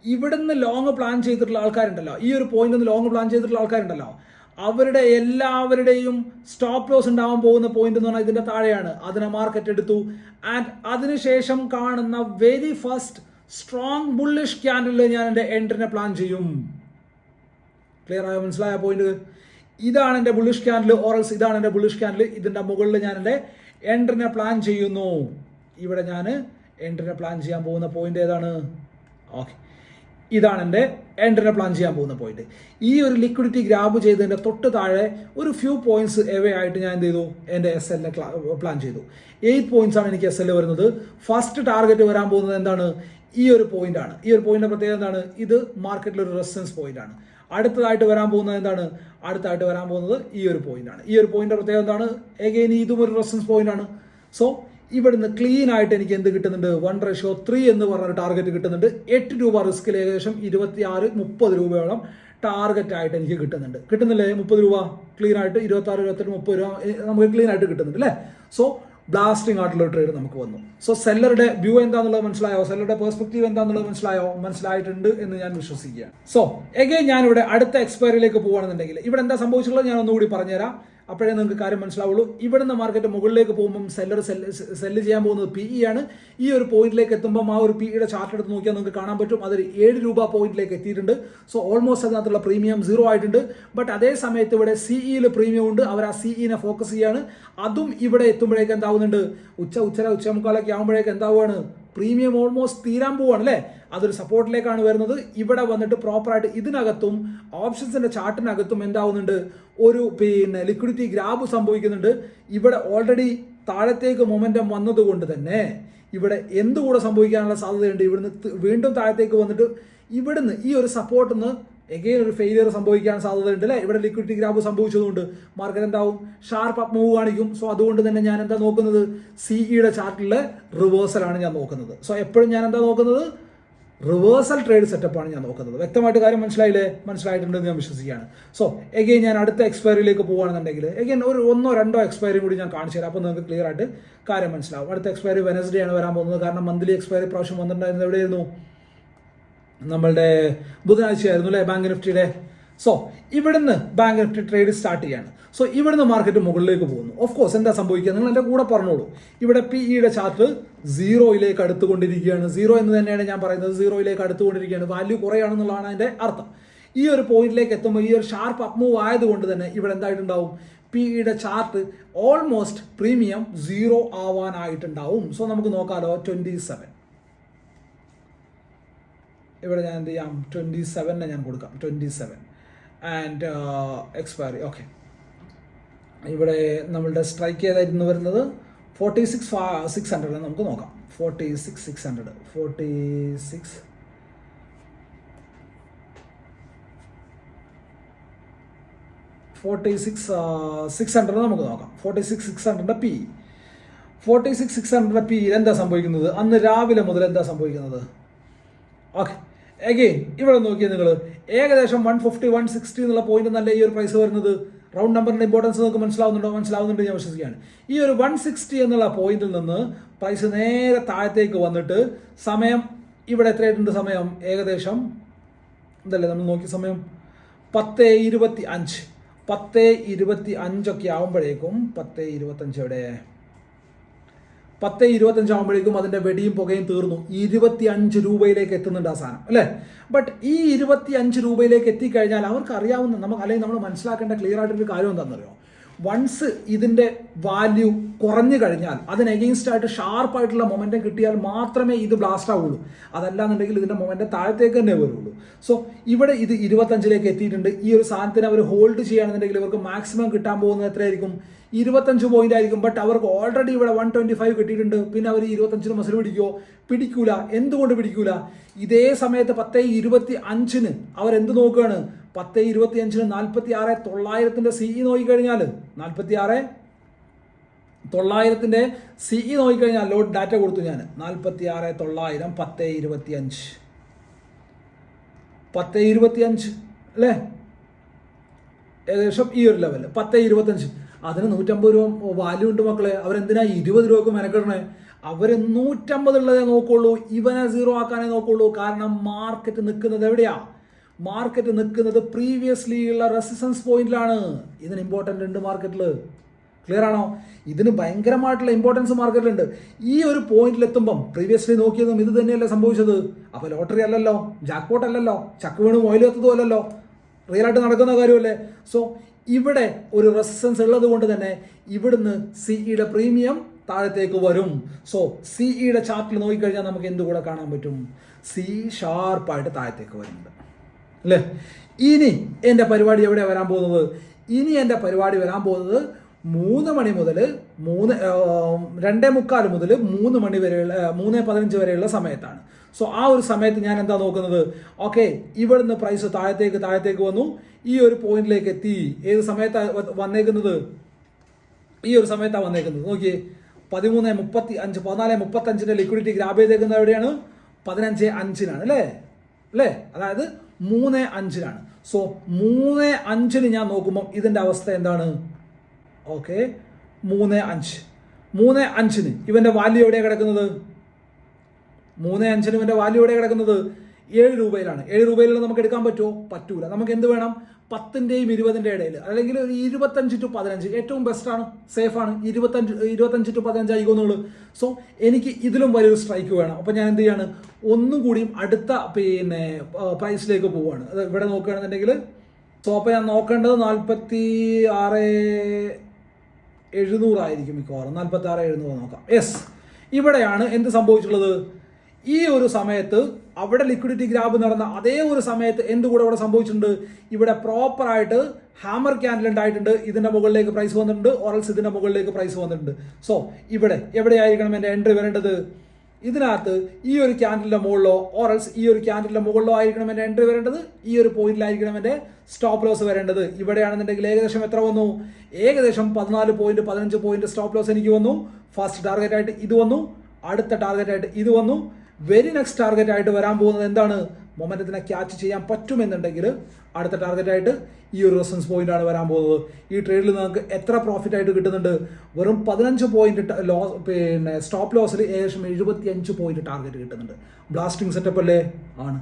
A: ഇവിടുന്ന് ലോങ് പ്ലാൻ ചെയ്തിട്ടുള്ള ആൾക്കാരുണ്ടല്ലോ, ഈ ഒരു പോയിന്റ് നിന്ന് ലോങ് പ്ലാൻ ചെയ്തിട്ടുള്ള ആൾക്കാരുണ്ടല്ലോ, അവരുടെ എല്ലാവരുടെയും സ്റ്റോപ്പ് ലോസ് ഉണ്ടാവാൻ പോകുന്ന പോയിന്റ് എന്ന് പറഞ്ഞാൽ ഇതിന്റെ താഴെയാണ്. അതിനെ മാർക്കറ്റ് എടുത്തു. ആൻഡ് അതിനുശേഷം കാണുന്ന വെരി ഫസ്റ്റ് സ്ട്രോങ് ബുള്ളിഷ് ക്യാൻഡിലിൽ ഞാൻ എൻ്റെ എൻട്രിനെ പ്ലാൻ ചെയ്യും. ക്ലിയർ ആയോ? മനസ്സിലായ പോയിന്റ്? ഇതാണ് എൻ്റെ ബുള്ളിഷ് ക്യാൻഡിൽ, ഓറൽസ് ഇതാണ് എൻ്റെ ബുള്ളിഷ് ക്യാൻഡിൽ. ഇതിന്റെ മുകളിൽ ഞാൻ എൻ്റെ എൻട്രിനെ പ്ലാൻ ചെയ്യുന്നു. ഇവിടെ ഞാൻ എൻട്രിനെ പ്ലാൻ ചെയ്യാൻ പോകുന്ന പോയിന്റ് ഏതാണ്? ഓക്കെ, ഇതാണ് എൻ്റെ എൻട്രിനെ പ്ലാൻ ചെയ്യാൻ പോകുന്ന പോയിന്റ്. ഈ ഒരു ലിക്വിഡിറ്റി ഗ്രാബ് ചെയ്തതിൻ്റെ തൊട്ട് താഴെ ഒരു ഫ്യൂ പോയിന്റ്സ് എവേ ആയിട്ട് ഞാൻ എന്ത് ചെയ്തു? എൻ്റെ SL പ്ലാൻ ചെയ്തു. 8 പോയിന്റ്സ് ആണ് എനിക്ക് SL വരുന്നത്. ഫസ്റ്റ് ടാർഗറ്റ് വരാൻ പോകുന്നത് എന്താണ്? ഈ ഒരു പോയിന്റ് ആണ്. ഈ ഒരു പോയിന്റിന്റെ പ്രത്യേകത എന്താണ്? ഇത് മാർക്കറ്റിൽ ഒരു റെസിസ്റ്റൻസ് പോയിന്റ് ആണ്. അടുത്തതായിട്ട് വരാൻ പോകുന്നത് എന്താണ്? അടുത്തായിട്ട് വരാൻ പോകുന്നത് ഈ ഒരു പോയിന്റ് ആണ്. ഈ ഒരു പോയിന്റിന്റെ പ്രത്യേകത എന്താണ്? എഗെയിൻ ഇതും ഒരു റെസിസ്റ്റൻസ് പോയിന്റ് ആണ്. സോ ഇവിടുന്ന് ക്ലീൻ ആയിട്ട് എനിക്ക് എന്ത് കിട്ടുന്നുണ്ട്? 1:3 എന്ന് പറഞ്ഞൊരു ടാർഗറ്റ് കിട്ടുന്നുണ്ട്. 8 രൂപ റിസ്കിൽ ഏകദേശം 26-30 രൂപയോളം ടാർഗറ്റ് ആയിട്ട് എനിക്ക് കിട്ടുന്നുണ്ട്. കിട്ടുന്നില്ലേ? 30 രൂപ ക്ലീൻ ആയിട്ട് 26, 28, 30 രൂപ നമുക്ക് ക്ലീൻ ആയിട്ട് കിട്ടുന്നുണ്ട് അല്ലേ? സോ ബ്ലാസ്റ്റിംഗ് ആയിട്ടുള്ള ട്രേഡ് നമുക്ക് വന്നു. സോ സെല്ലറുടെ വ്യൂ എന്താണെന്നുള്ളത് മനസ്സിലായോ? സെല്ലറുടെ പെർസ്പെക്റ്റീവ് എന്താണെന്നുള്ളത് മനസ്സിലായോ? മനസ്സിലായിട്ടുണ്ട് എന്ന് ഞാൻ വിശ്വസിക്കുകയാണ്. സോ എഗെയിൻ ഞാനിവിടെ അടുത്ത എക്സ്പയറിയിലേക്ക് പോകുകയാണെന്നുണ്ടെങ്കിൽ ഇവിടെ എന്താ സംഭവിച്ചിട്ടുള്ളത് ഞാൻ ഒന്നുകൂടി പറഞ്ഞുതരാം. അപ്പോഴേ നിങ്ങൾക്ക് കാര്യം മനസ്സിലാവുള്ളൂ. ഇവിടുന്ന് മാർക്കറ്റ് മുകളിലേക്ക് പോകുമ്പം സെല്ല് ചെയ്യാൻ പോകുന്നത് PE ആണ്. ഈ ഒരു പോയിന്റിലേക്ക് എത്തുമ്പം ആ ഒരു PEയുടെ ചാർട്ട് എടുത്ത് നോക്കിയാൽ നിങ്ങൾക്ക് കാണാൻ പറ്റും അതൊരു 7 രൂപ പോയിന്റിലേക്ക് എത്തിയിട്ടുണ്ട്. സോ ഓൾമോസ്റ്റ് അതിനകത്തുള്ള പ്രീമിയം 0 ആയിട്ടുണ്ട്. ബട്ട് അതേ സമയത്ത് ഇവിടെ CEയിൽ പ്രീമിയം ഉണ്ട്. അവർ ആ CEനെ ഫോക്കസ് ചെയ്യാണ്. അതും ഇവിടെ എത്തുമ്പോഴേക്ക് എന്താവുന്നുണ്ട്, ഉച്ചമുക്കാലൊക്കെ ആകുമ്പോഴേക്ക് എന്താവുകയാണ്, പ്രീമിയം ഓൾമോസ്റ്റ് തീരാൻ പോവാണ് അല്ലേ. അതൊരു സപ്പോർട്ടിലേക്കാണ് വരുന്നത്. ഇവിടെ വന്നിട്ട് പ്രോപ്പറായിട്ട് ഇതിനകത്തും ഓപ്ഷൻസിന്റെ ചാർട്ടിനകത്തും എന്താവുന്നുണ്ട്, ഒരു ലിക്വിഡിറ്റി ഗ്രാബ് സംഭവിക്കുന്നുണ്ട്. ഇവിടെ ഓൾറെഡി താഴത്തേക്ക് മൊമെന്റം വന്നതുകൊണ്ട് തന്നെ ഇവിടെ എന്തുകൂടെ സംഭവിക്കാനുള്ള സാധ്യതയുണ്ട്. ഇവിടുന്ന് വീണ്ടും താഴത്തേക്ക് വന്നിട്ട് ഇവിടുന്ന് ഈ ഒരു സപ്പോർട്ടിൽ നിന്ന് എഗെയിൻ ഒരു ഫെയിലിയർ സംഭവിക്കാൻ സാധ്യതയുണ്ട് അല്ലേ. ഇവിടെ ലിക്വിഡിറ്റി ഗ്രാബ് സംഭവിച്ചതുകൊണ്ട് മാർക്കറ്റ് എന്താവും, ഷാർപ്പ് അപ്പ് മൂവ് കാണിക്കും. സോ അതുകൊണ്ട് തന്നെ ഞാൻ എന്താ നോക്കുന്നത്, CEയുടെ ചാർട്ടിലെ റിവേഴ്സലാണ് ഞാൻ നോക്കുന്നത്. സോ എപ്പോഴും ഞാൻ എന്താ നോക്കുന്നത്, റിവേഴ്സൽ ട്രേഡ് സെറ്റപ്പാണ് ഞാൻ നോക്കുന്നത്. വ്യക്തമായിട്ട് കാര്യം മനസ്സിലായില്ലേ? മനസ്സിലായിട്ടുണ്ടെന്ന് ഞാൻ വിശ്വസിക്കുകയാണ്. സോ എഗെയിൻ ഞാൻ അടുത്ത എക്സ്പയറിയിലേക്ക് പോകുകയാണെന്നുണ്ടെങ്കിൽ എഗെയിൻ ഒരു 1-2 എക്സ്പയറി കൂടി ഞാൻ കാണിച്ചു തരാം. അപ്പോൾ നിങ്ങൾക്ക് ക്ലിയർ ആയിട്ട് കാര്യം മനസ്സിലാവും. അടുത്ത എക്സ്പയറി വെനസ്ഡേ ആണ് വരാൻ പോകുന്നത്. കാരണം മന്ത്ലി എക്സ്പയറി പ്രാവശ്യം വന്നിട്ടുണ്ടായിരുന്നത് എവിടെയായിരുന്നു, നമ്മളുടെ ബുധനാഴ്ചയായിരുന്നു അല്ലേ, ബാങ്ക് നിഫ്റ്റിയുടെ. സോ ഇവിടുന്ന് ബാങ്ക് നിഫ്റ്റി ട്രേഡ് സ്റ്റാർട്ട് ചെയ്യാണ്. സോ ഇവിടുന്ന് മാർക്കറ്റ് മുകളിലേക്ക് പോകുന്നു. ഓഫ് കോഴ്സ് എന്താ സംഭവിക്കുക, നിങ്ങൾ എൻ്റെ കൂടെ പറഞ്ഞോളൂ. ഇവിടെ PEയുടെ ചാർട്ട് 0യിലേക്ക് അടുത്തുകൊണ്ടിരിക്കുകയാണ്. 0 എന്ന് തന്നെയാണ് ഞാൻ പറയുന്നത്, 0യിലേക്ക് അടുത്തുകൊണ്ടിരിക്കുകയാണ്. വാല്യൂ കുറയാണെന്നുള്ളതാണ് അതിൻ്റെ അർത്ഥം. ഈ ഒരു പോയിന്റിലേക്ക് എത്തുമ്പോൾ ഈ ഒരു ഷാർപ്പ് അപ്പ് മൂവ് ആയതുകൊണ്ട് തന്നെ ഇവിടെ എന്തായിട്ടുണ്ടാവും, PEയുടെ ചാർട്ട് ഓൾമോസ്റ്റ് പ്രീമിയം 0 ആവാനായിട്ടുണ്ടാവും. സോ നമുക്ക് നോക്കാമല്ലോ. 27 ഇവിടെ ഞാൻ എന്ത് ചെയ്യാം, 27 ഞാൻ കൊടുക്കാം. 27 ആൻഡ് എക്സ്പയറി. ഓക്കെ, ഇവിടെ നമ്മളുടെ സ്ട്രൈക്ക് ചെയ്തായിരുന്നു വരുന്നത് 46,600 നമുക്ക് നോക്കാം. 46,600 46,600 നമുക്ക് നോക്കാം. 46,600 PE. 46,600 PE എന്താ സംഭവിക്കുന്നത്, അന്ന് രാവിലെ മുതൽ എന്താ സംഭവിക്കുന്നത്. ഓക്കെ, എഗെയിൻ ഇവിടെ നോക്കിയാൽ നിങ്ങൾ ഏകദേശം 150, 160 എന്നുള്ള പോയിന്റ് നല്ല ഈ ഒരു പ്രൈസ് വരുന്നത്. റൗണ്ട് നമ്പറിന്റെ ഇമ്പോർട്ടൻസ് നിങ്ങൾക്ക് മനസ്സിലാവുന്നുണ്ട് ഞാൻ വിശ്വസിക്കുകയാണ്. ഈ ഒരു 160 എന്നുള്ള പോയിന്റിൽ നിന്ന് പ്രൈസ് നേരെ താഴത്തേക്ക് വന്നിട്ട് സമയം ഇവിടെ എത്രയായിട്ടുണ്ട്, സമയം ഏകദേശം എന്തല്ലേ നമ്മൾ നോക്കിയ സമയം 10:25 ഒക്കെ ആവുമ്പോഴേക്കും 10:25 എവിടെ 10:25 ആകുമ്പോഴേക്കും അതിന്റെ വെടിയും പുകയും തീർന്നു. 25 രൂപയിലേക്ക് എത്തുന്നുണ്ട് ആ സാധനം അല്ലേ. ബട്ട് ഈ 25 രൂപയിലേക്ക് എത്തിക്കഴിഞ്ഞാൽ അവർക്ക് അറിയാവുന്ന അല്ലെങ്കിൽ നമ്മൾ മനസ്സിലാക്കേണ്ട ക്ലിയർ ആയിട്ടൊരു കാര്യം എന്താണെന്നറിയോ, വൺസ് ഇതിന്റെ വാല്യൂ കുറഞ്ഞു കഴിഞ്ഞാൽ അതിന് എഗെയിൻസ്റ്റ് ആയിട്ട് ഷാർപ്പായിട്ടുള്ള മൊമെന്റം കിട്ടിയാൽ മാത്രമേ ഇത് ബ്ലാസ്റ്റ് ആവുള്ളൂ. അതല്ലാന്നുണ്ടെങ്കിൽ ഇതിന്റെ മൊമെന്റം താഴത്തേക്ക് തന്നെ വരുള്ളൂ. സോ ഇവിടെ ഇത് 25ലേക്ക് എത്തിയിട്ടുണ്ട്. ഈ ഒരു സാധനത്തിന് അവർ ഹോൾഡ് ചെയ്യുകയാണെന്നുണ്ടെങ്കിൽ ഇവർക്ക് മാക്സിമം കിട്ടാൻ പോകുന്നത് എത്രയായിരിക്കും, 25 പോയിന്റ് ആയിരിക്കും. ബട്ട് അവർക്ക് ഓൾറെഡി ഇവിടെ 125 കിട്ടിയിട്ടുണ്ട്. പിന്നെ അവർ 25 മസിൽ പിടിക്കൂല. എന്തുകൊണ്ട് പിടിക്കൂല, ഇതേ സമയത്ത് 10:25 അവരെന്ത് നോക്കുകയാണ്, 10:25 46,900 CE നോക്കിക്കഴിഞ്ഞാൽ 46,900 CE നോക്കിക്കഴിഞ്ഞാൽ ലോഡ് ഡാറ്റ കൊടുത്തു ഞാൻ 46,900 10:25 അല്ലേ, ഏകദേശം ഈ ഒരു ലെവല് 10:25. അതിന് 150 രൂപ വാല്യൂ ഉണ്ട് മക്കളെ. അവരെന്തിനാ 20 രൂപക്ക് മെനക്കെടണേ? അവർ 150 ഉള്ളതേ നോക്കുള്ളൂ, ഇവനെ 0 ആക്കാനേ നോക്കുള്ളൂ. കാരണം മാർക്കറ്റ് നിൽക്കുന്നത് എവിടെയാ, മാർക്കറ്റ് നിൽക്കുന്നത് പ്രീവിയസ്ലി ഉള്ള റെസിസ്റ്റൻസ് പോയിന്റിലാണ്. ഇതിന് ഇമ്പോർട്ടൻ്റ് ഉണ്ട് മാർക്കറ്റിൽ. ക്ലിയർ ആണോ? ഇതിന് ഭയങ്കരമായിട്ടുള്ള ഇമ്പോർട്ടൻസ് മാർക്കറ്റിലുണ്ട്. ഈ ഒരു പോയിന്റിൽ എത്തുമ്പം പ്രീവിയസ്ലി നോക്കിയതും ഇത് തന്നെയല്ലേ സംഭവിച്ചത്. അപ്പോൾ ലോട്ടറി അല്ലല്ലോ, ജാക്ക്പോട്ട് അല്ലല്ലോ, ചക്ക് വീണ് മൊയിലെത്തതും അല്ലല്ലോ, റിയൽ ആയിട്ട് നടക്കുന്ന കാര്യമല്ലേ. സോ ഇവിടെ ഒരു റെസിസ്റ്റൻസ് ഉള്ളത് കൊണ്ട് തന്നെ ഇവിടുന്ന് CEയുടെ പ്രീമിയം താഴത്തേക്ക് വരും. സോ CEയുടെ ചാർട്ടിൽ നോക്കിക്കഴിഞ്ഞാൽ നമുക്ക് എന്തുകൂടെ കാണാൻ പറ്റും, CE ഷാർപ്പായിട്ട് താഴത്തേക്ക് വരുന്നുണ്ട് അല്ലേ. ഇനി എൻ്റെ പരിപാടി എവിടെ വരാൻ പോകുന്നത്, ഇനി എൻ്റെ പരിപാടി വരാൻ പോകുന്നത് 3 മണി മുതൽ 2:45 മുതൽ 3 മണി വരെയുള്ള 3:15 വരെയുള്ള സമയത്താണ്. സോ ആ ഒരു സമയത്ത് ഞാൻ എന്താ നോക്കുന്നത്, ഓക്കെ ഇവിടുന്ന് പ്രൈസ് താഴത്തേക്ക് വന്നു, ഈ ഒരു പോയിന്റിലേക്ക് എത്തി. ഏത് സമയത്താണ് വന്നേക്കുന്നത്, ഈ ഒരു സമയത്താണ് വന്നേക്കുന്നത്. നോക്കിയേ 13:35 14:35 ലിക്വിഡിറ്റി ഗ്രാബ് ചെയ്തേക്കുന്നത് എവിടെയാണ്, 15:05 അല്ലേ, അതായത് 3:05. സോ 3:05 ഞാൻ നോക്കുമ്പോൾ ഇതിന്റെ അവസ്ഥ എന്താണ്, ഓക്കെ 3:05 ഇവന്റെ വാല്യൂ എവിടെയാണ് കിടക്കുന്നത്, 3:05 ഇവന്റെ വാല്യൂ എവിടെയാണ് കിടക്കുന്നത്, 7 രൂപയിലാണ്. 7 രൂപയിൽ നമുക്ക് എടുക്കാൻ പറ്റുമോ, പറ്റൂല. നമുക്ക് എന്ത് വേണം, 10ന്റെയും 20ന്റെ ഇടയിൽ, അല്ലെങ്കിൽ ഒരു 25 to 15 ഏറ്റവും ബെസ്റ്റാണ്, സേഫാണ്. 25 to 15 ആയിക്കോന്നുള്ളൂ. സോ എനിക്ക് ഇതിലും വലിയൊരു സ്ട്രൈക്ക് വേണം. അപ്പോൾ ഞാൻ എന്ത് ചെയ്യാണ്, ഒന്നും കൂടിയും അടുത്ത പ്രൈസിലേക്ക് പോവുകയാണ്. അത് ഇവിടെ നോക്കുകയാണെന്നുണ്ടെങ്കിൽ സോ അപ്പോൾ ഞാൻ നോക്കേണ്ടത് 46,700 ആയിരിക്കും മിക്കവാറും. 46,700 നോക്കാം. യെസ്, ഇവിടെയാണ് എന്ത് സംഭവിച്ചുള്ളത്. ഈ ഒരു സമയത്ത് അവിടെ ലിക്വിഡിറ്റി ഗ്രാബ് നടന്ന അതേ ഒരു സമയത്ത് എന്തുകൂടെ ഇവിടെ സംഭവിച്ചിട്ടുണ്ട്, ഇവിടെ പ്രോപ്പറായിട്ട് ഹാമർ ക്യാൻഡിൽ ഉണ്ടായിട്ടുണ്ട്. ഇതിന്റെ മുകളിലേക്ക് പ്രൈസ് വന്നിട്ടുണ്ട്, ഓറൽസ് ഇതിന്റെ മുകളിലേക്ക് പ്രൈസ് വന്നിട്ടുണ്ട്. സോ ഇവിടെ എവിടെയായിരിക്കണം എൻ്റെ എൻട്രി വരേണ്ടത്, ഇതിനകത്ത് ഈ ഒരു ക്യാൻഡിലിന്റെ മുകളിലോ ഓറൽസ് ഈ ഒരു ക്യാൻഡിലിന്റെ മുകളിലോ ആയിരിക്കണം എൻ്റെ എൻട്രി വരേണ്ടത്. ഈ ഒരു പോയിന്റിലായിരിക്കണം എൻ്റെ സ്റ്റോപ്പ് ലോസ് വരേണ്ടത്. ഇവിടെയാണെന്നുണ്ടെങ്കിൽ ഏകദേശം എത്ര വന്നു, ഏകദേശം 14 പോയിന്റ് 15 പോയിന്റ് സ്റ്റോപ്പ് ലോസ് എനിക്ക് വന്നു. ഫസ്റ്റ് ടാർഗറ്റ് ആയിട്ട് ഇത് വന്നു, അടുത്ത ടാർഗറ്റ് ആയിട്ട് ഇത് വന്നു. വെരി നെക്സ്റ്റ് ടാർഗറ്റ് ആയിട്ട് വരാൻ പോകുന്നത് എന്താണ്, മൊമെന്റത്തിനെ ക്യാച്ച് ചെയ്യാൻ പറ്റുമെന്നുണ്ടെങ്കിൽ അടുത്ത ടാർഗറ്റ് ആയിട്ട് ഈ ഒരു റെസിസ്റ്റൻസ് പോയിന്റ് ആണ് വരാൻ പോകുന്നത്. ഈ ട്രേഡിൽ നിങ്ങൾക്ക് എത്ര പ്രോഫിറ്റ് ആയിട്ട് കിട്ടുന്നുണ്ട്, വെറും 15 പോയിന്റ് സ്റ്റോപ്പ് ലോസിൽ ഏകദേശം 75 പോയിന്റ് ടാർഗറ്റ് കിട്ടുന്നുണ്ട്. ബ്ലാസ്റ്റിംഗ് സെറ്റപ്പ് അല്ലേ? ആണ്,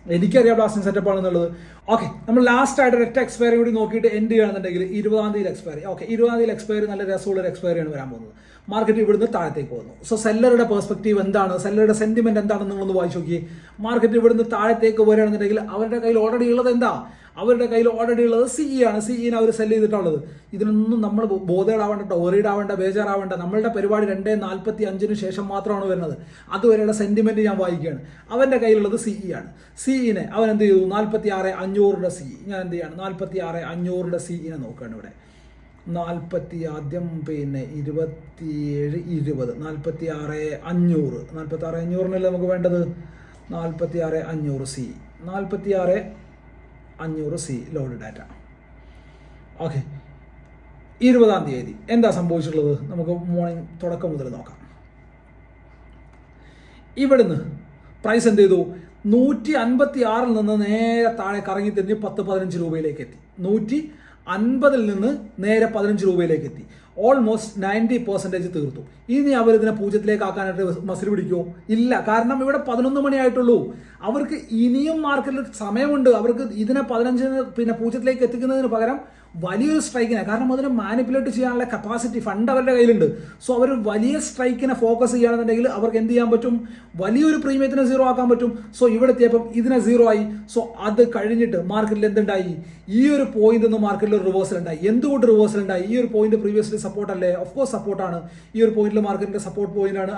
A: എനിക്കറിയാം ബ്ലാസ്റ്റിംഗ് സെറ്റപ്പ് ആണെന്നുള്ളത്. ഓക്കെ, നമ്മൾ ലാസ്റ്റ് ആയിട്ട് ഒരൊറ്റ എക്സ്പയറി കൂടി നോക്കിയിട്ട് എൻഡ് ചെയ്യുകയാണെന്നുണ്ടെങ്കിൽ 20ാം തീയതി എക്സ്പയറി. ഓക്കെ, 20ാം തീയതി എക്സ്പയറി നല്ല രസമുള്ള ഒരു എക്സ്പയറിയാണ് വരാൻ പോകുന്നത്. മാർക്കറ്റ് ഇവിടുന്ന് താഴത്തേക്ക് വന്നു. സോ സെല്ലറുടെ പെർസ്പെക്റ്റീവ് എന്താണ്, സെല്ലറുടെ സെന്റിമെന്റ് എന്താണെന്ന് നിങ്ങളൊന്ന് വായിച്ചു നോക്കി. മാർക്കറ്റ് ഇവിടുന്ന് താഴത്തേക്ക് വരികയാണെന്നുണ്ടെങ്കിൽ അവരുടെ കയ്യിൽ ഓൾറെഡി ഉള്ളത് എന്താ, അവരുടെ കയ്യിൽ ഓൾറെഡി ഉള്ളത് സിഇ ആണ്. സിഇനെ അവർ സെല് ചെയ്തിട്ടുള്ളത്. ഇതിനൊന്നും നമ്മൾ ബോധേഡാവേണ്ട, വറീഡ് ആവേണ്ട, ബേജാറാവേണ്ട. നമ്മളുടെ പരിപാടി 2:45 ശേഷം മാത്രമാണ് വരുന്നത്. അതുവരെയുള്ള സെന്റിമെന്റ് ഞാൻ വായിക്കുകയാണ്. അവന്റെ കയ്യിലുള്ളത് സിഇ ആണ്. സിഇനെ അവൻ എന്ത് ചെയ്തു, 46,500 സിഇ. ഞാൻ എന്ത് ചെയ്യാണ്, 46,500 സിഇനെ നോക്കുകയാണ് ഇവിടെ. 40 ആദ്യം 27 20 46,500 46,500 നമുക്ക് വേണ്ടത്. 46,500 C, 46,500 C load data. Okay, 20ാം തീയതി എന്താ സംഭവിച്ചിട്ടുള്ളത് നമുക്ക് മോർണിംഗ് തുടക്കം മുതൽ നോക്കാം. ഇവിടുന്ന് പ്രൈസ് എന്ത് ചെയ്തു, 156 നിന്ന് നേരെ താഴെ കറങ്ങി തിരിഞ്ഞ് 10-15 രൂപയിലേക്ക് എത്തി. 150 നിന്ന് നേരെ 15 രൂപയിലേക്ക് എത്തി. ഓൾമോസ്റ്റ് 90% തീർത്തു. ഇനി അവരിതിനെ 0ലേക്ക് ആക്കാനായിട്ട് മസിൽ പിടിക്കുമോ? ഇല്ല. കാരണം ഇവിടെ 11 മണിയായിട്ടുള്ളൂ. അവർക്ക് ഇനിയും മാർക്കറ്റിൽ സമയമുണ്ട്. അവർക്ക് ഇതിനെ 15 0ലേക്ക് എത്തിക്കുന്നതിന് പകരം വലിയൊരു സ്ട്രൈക്കിനെ, കാരണം അതിനെ മാനിപ്പുലേറ്റ് ചെയ്യാനുള്ള കപ്പാസിറ്റി ഫണ്ട് അവരുടെ കയ്യിലുണ്ട്. സോ അവർ വലിയ സ്ട്രൈക്കിനെ ഫോക്കസ് ചെയ്യുകയാണെന്നുണ്ടെങ്കിൽ അവർക്ക് എന്ത് ചെയ്യാൻ പറ്റും, വലിയൊരു പ്രീമിയത്തിനെ 0 ആക്കാൻ പറ്റും. സോ ഇവിടെ എത്തിയപ്പം ഇതിനെ 0 ആയി. സോ അത് കഴിഞ്ഞിട്ട് മാർക്കറ്റിൽ എന്തുണ്ടായി, ഈ ഒരു പോയിന്റ് നിന്ന് മാർക്കറ്റിൽ റിവേഴ്സൽ ഉണ്ടായി. എന്തുകൊണ്ട് റിവേഴ്സൽ ഉണ്ടായി? ഈ ഒരു പോയിന്റ് പ്രീവിയസ്ലി സപ്പോർട്ട് അല്ലേ? ഓഫ് കോഴ്സ് സപ്പോർട്ടാണ്. ഈ ഒരു പോയിന്റിൽ മാർക്കറ്റിന്റെ സപ്പോർട്ട് പോയിന്റ് ആണ്.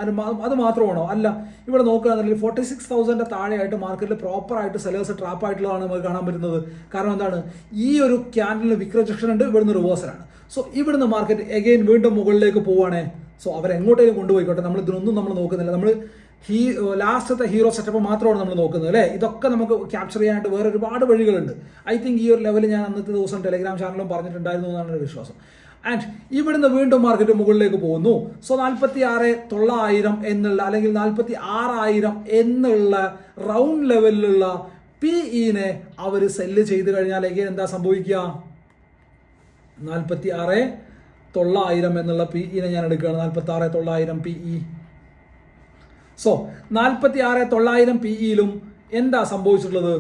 A: അത് മാത്രമാണോ? അല്ല. ഇവിടെ നോക്കുകയാണെന്നുണ്ടെങ്കിൽ 46,000 താഴെയായിട്ട് മാർക്കറ്റിൽ പ്രോപ്പർ ആയിട്ട് സെലേഴ്സ് ട്രാപ്പ് ആയിട്ടുള്ളതാണ് നമുക്ക് കാണാൻ പറ്റുന്നത്. കാരണം എന്താണ്, ഈ ഒരു ക്യാൻഡലിന് വിക്ര ജക്ഷൻ ഉണ്ട്, ഇവിടുന്ന് റിവേഴ്സലാണ്. സോ ഇവിടുന്ന് മാർക്കറ്റ് എഗെയിൻ വീണ്ടും മുകളിലേക്ക് പോവുകയാണേ. സോ അവരെങ്ങോട്ടേലും കൊണ്ടുപോയിക്കോട്ടെ, നമ്മൾ ഇതിനൊന്നും നമ്മൾ നോക്കുന്നില്ല. നമ്മൾ ലാസ്റ്റത്തെ ഹീറോ സെറ്റപ്പ് മാത്രമാണ് നമ്മൾ നോക്കുന്നത് അല്ലേ. ഇതൊക്കെ നമുക്ക് ക്യാപ്ചർ ചെയ്യാനായിട്ട് വേറെ ഒരുപാട് വഴികളുണ്ട്. ഐ തിങ്ക് ഈ ഒരു ലെവൽ ഞാൻ അന്നത്തെ ദിവസം ടെലിഗ്രാം ചാനലിലും പറഞ്ഞിട്ടുണ്ടായിരുന്നു എന്നാണ് എൻ്റെ വിശ്വാസം. ആൻഡ് ഇവിടുന്ന് വീണ്ടും മാർക്കറ്റ് മുകളിലേക്ക് പോകുന്നു. സോ 46,900 എന്നുള്ള അല്ലെങ്കിൽ 46,000 എന്നുള്ള റൗണ്ട് ലെവലിലുള്ള പിഇനെ അവർ സെല്ല് ചെയ്ത് കഴിഞ്ഞാൽ എഗെയിൻ എന്താ സംഭവിക്കുക, 46,900 എന്നുള്ള പിഇനെ ഞാൻ എടുക്കുകയാണ്. 46,900 പിഇ. സോ 46,900 പിഇയിലും എന്താ സംഭവിച്ചിട്ടുള്ളത്,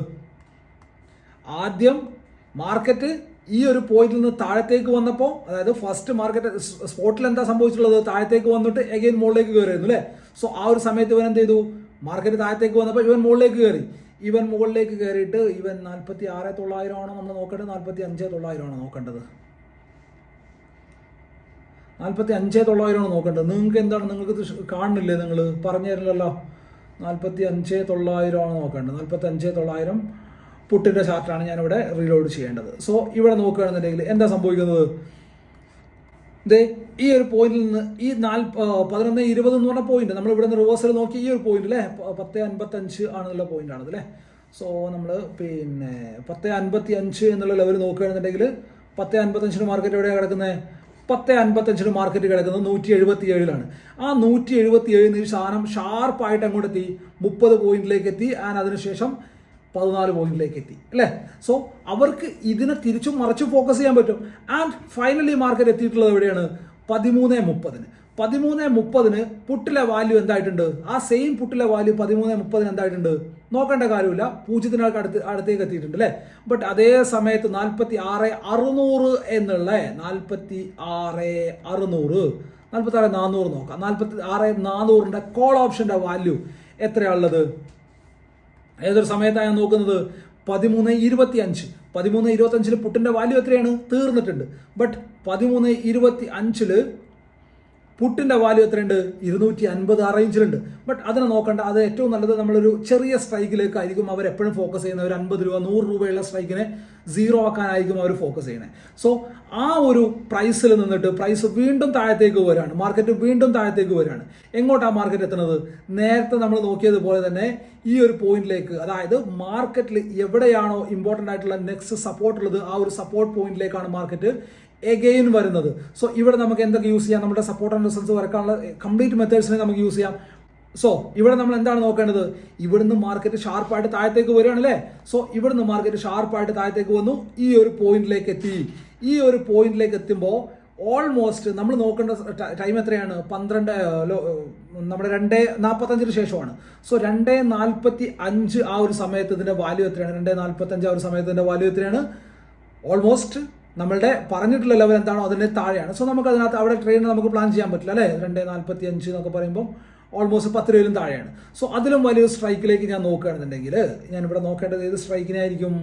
A: ആദ്യം മാർക്കറ്റ് ഈ ഒരു പോയിന്റിൽ നിന്ന് താഴത്തേക്ക് വന്നപ്പോൾ, അതായത് ഫസ്റ്റ് മാർക്കറ്റ് സ്പോട്ടിൽ എന്താ സംഭവിച്ചിട്ടുള്ളത്, താഴത്തേക്ക് വന്നിട്ട് എഗെയിൻ മുകളിലേക്ക് കയറിയിരുന്നു അല്ലേ. സോ ആ ഒരു സമയത്ത് ഇവൻ എന്ത് ചെയ്തു, മാർക്കറ്റ് താഴത്തേക്ക് വന്നപ്പോൾ ഇവൻ മുകളിലേക്ക് കയറി. ഇവൻ മുകളിലേക്ക് കയറിയിട്ട് ഇവൻ 46,900 ആണോ നമ്മൾ നോക്കേണ്ടത്, 45,900 ആണോ നോക്കേണ്ടത്? 45,900 ആണ് നോക്കേണ്ടത്. നിങ്ങൾക്ക് എന്താണ്, നിങ്ങൾക്ക് ഇത് കാണുന്നില്ലേ, നിങ്ങൾ പറഞ്ഞു തരില്ലല്ലോ. 45,900 ആണ് നോക്കേണ്ടത്. 45,900 പുട്ടിൻ്റെ ചാർട്ടാണ് ഞാനിവിടെ റീലോഡ് ചെയ്യേണ്ടത്. സോ ഇവിടെ നോക്കുകയാണെന്നുണ്ടെങ്കിൽ എന്താ സംഭവിക്കുന്നത്, ഈ ഒരു പോയിന്റിൽ നിന്ന് ഈ 11:20 എന്ന് പറഞ്ഞ പോയിന്റ് നമ്മൾ ഇവിടെ നിന്ന് റിവേഴ്സൽ നോക്കി ഈ ഒരു പോയിന്റ് അല്ലേ 10:55 ആണെന്നുള്ള പോയിന്റ് ആണത് അല്ലേ. സോ നമ്മൾ 10:55 എന്നുള്ള ലെവൽ നോക്കുകയാണെന്നുണ്ടെങ്കിൽ 10:55 മാർക്കറ്റ് എവിടെയാണ് കിടക്കുന്നത്, 10:55 മാർക്കറ്റ് കിടക്കുന്നത് 177 ആ 177 ഈ സാധനം ഷാർപ്പായിട്ട് അങ്ങോട്ട് എത്തി, 30 പോയിന്റിലേക്ക് എത്തി. ആൻഡ് അതിനുശേഷം 14 പോയിന്റിലേക്ക് എത്തി അല്ലേ. സോ അവർക്ക് ഇതിനെ തിരിച്ചും മറിച്ചും ഫോക്കസ് ചെയ്യാൻ പറ്റും. ആൻഡ് ഫൈനലി മാർക്കറ്റ് എത്തിയിട്ടുള്ളത് എവിടെയാണ്, 13:30. 13:30 പുട്ടിലെ വാല്യൂ എന്തായിട്ടുണ്ട്? ആ സെയിം പുട്ടിലെ വാല്യൂ 13:30 എന്തായിട്ടുണ്ട്? നോക്കേണ്ട കാര്യമില്ല, 0 അടുത്തേക്ക് എത്തിയിട്ടുണ്ട് അല്ലേ. ബട്ട് അതേ സമയത്ത് 46,600 എന്നുള്ള 46,400 നോക്കാം. 46,400 കോൾ ഓപ്ഷന്റെ വാല്യൂ എത്രയാണുള്ളത്? ഏതൊരു സമയത്താണ് ഞാൻ നോക്കുന്നത്? 13:25. 13:25 പുട്ടിന്റെ വാല്യൂ എത്രയാണ്? തീർന്നിട്ടുണ്ട്. ബട്ട് 13:25 പുട്ടിന്റെ വാല്യൂ എത്രയുണ്ട്? 250 ആ റേഞ്ചിലുണ്ട്. ബട്ട് അതിനെ നോക്കണ്ട. അത് ഏറ്റവും നല്ലത് നമ്മളൊരു ചെറിയ സ്ട്രൈക്കിലേക്കായിരിക്കും അവർ എപ്പോഴും ഫോക്കസ് ചെയ്യുന്നത്. ഒരു 50 രൂപ 100 രൂപയുള്ള സ്ട്രൈക്കിനെ സീറോ ആക്കാനായിരിക്കും അവർ ഫോക്കസ് ചെയ്യുന്നത്. സോ ആ ഒരു പ്രൈസിൽ നിന്നിട്ട് പ്രൈസ് വീണ്ടും താഴത്തേക്ക് വരികയാണ്, മാർക്കറ്റ് വീണ്ടും താഴത്തേക്ക് വരികയാണ്. എങ്ങോട്ടാണ് മാർക്കറ്റ് എത്തുന്നത്? നേരത്തെ നമ്മൾ നോക്കിയതുപോലെ തന്നെ ഈ ഒരു പോയിന്റിലേക്ക്, അതായത് മാർക്കറ്റിൽ എവിടെയാണോ ഇമ്പോർട്ടൻ്റ് ആയിട്ടുള്ള നെക്സ്റ്റ് സപ്പോർട്ട് ഉള്ളത്, ആ ഒരു സപ്പോർട്ട് പോയിന്റിലേക്കാണ് മാർക്കറ്റ് എഗെയിൻ വരുന്നത്. സോ ഇവിടെ നമുക്ക് എന്തൊക്കെ യൂസ് ചെയ്യാം? നമ്മുടെ സപ്പോർട്ട് ആൻഡ് റെസിസ്റ്റൻസ് വരക്കാനുള്ള കംപ്ലീറ്റ് മെത്തേഡ്സിനെ നമുക്ക് യൂസ് ചെയ്യാം. സോ ഇവിടെ നമ്മൾ എന്താണ് നോക്കേണ്ടത്? ഇവിടുന്ന് മാർക്കറ്റ് ഷാർപ്പായിട്ട് താഴത്തേക്ക് വരികയാണല്ലേ. സോ ഇവിടുന്ന് മാർക്കറ്റ് ഷാർപ്പായിട്ട് താഴത്തേക്ക് വന്നു, ഈ ഒരു പോയിന്റിലേക്ക് എത്തി. ഈ ഒരു പോയിന്റിലേക്ക് എത്തുമ്പോൾ ഓൾമോസ്റ്റ് നമ്മൾ നോക്കേണ്ട ടൈം എത്രയാണ്? 12 നമ്മുടെ 2:45 ശേഷമാണ്. സോ 2:45 ആ ഒരു സമയത്ത് ഇതിന്റെ വാല്യൂ എത്രയാണ്? 2:45 ആ ഒരു സമയത്ത് ഇതിന്റെ വാല്യൂ എത്രയാണ്? ഓൾമോസ്റ്റ് നമ്മളുടെ പറഞ്ഞിട്ടുള്ള ലെവൽ എന്താണോ അതിൻ്റെ താഴെയാണ്. സോ നമുക്ക് അതിനകത്ത് അവിടെ ട്രെയിൻ നമുക്ക് പ്ലാൻ ചെയ്യാൻ പറ്റില്ല അല്ലേ. 2:45 എന്നൊക്കെ പറയുമ്പോൾ ഓൾമോസ്റ്റ് 10 രൂപയിലും താഴെയാണ്. സോ അതിലും വലിയൊരു സ്ട്രൈക്കിലേക്ക് ഞാൻ നോക്കുകയാണെന്നുണ്ടെങ്കിൽ ഞാനിവിടെ നോക്കേണ്ടത് ഏത് സ്ട്രൈക്കിനായിരിക്കും?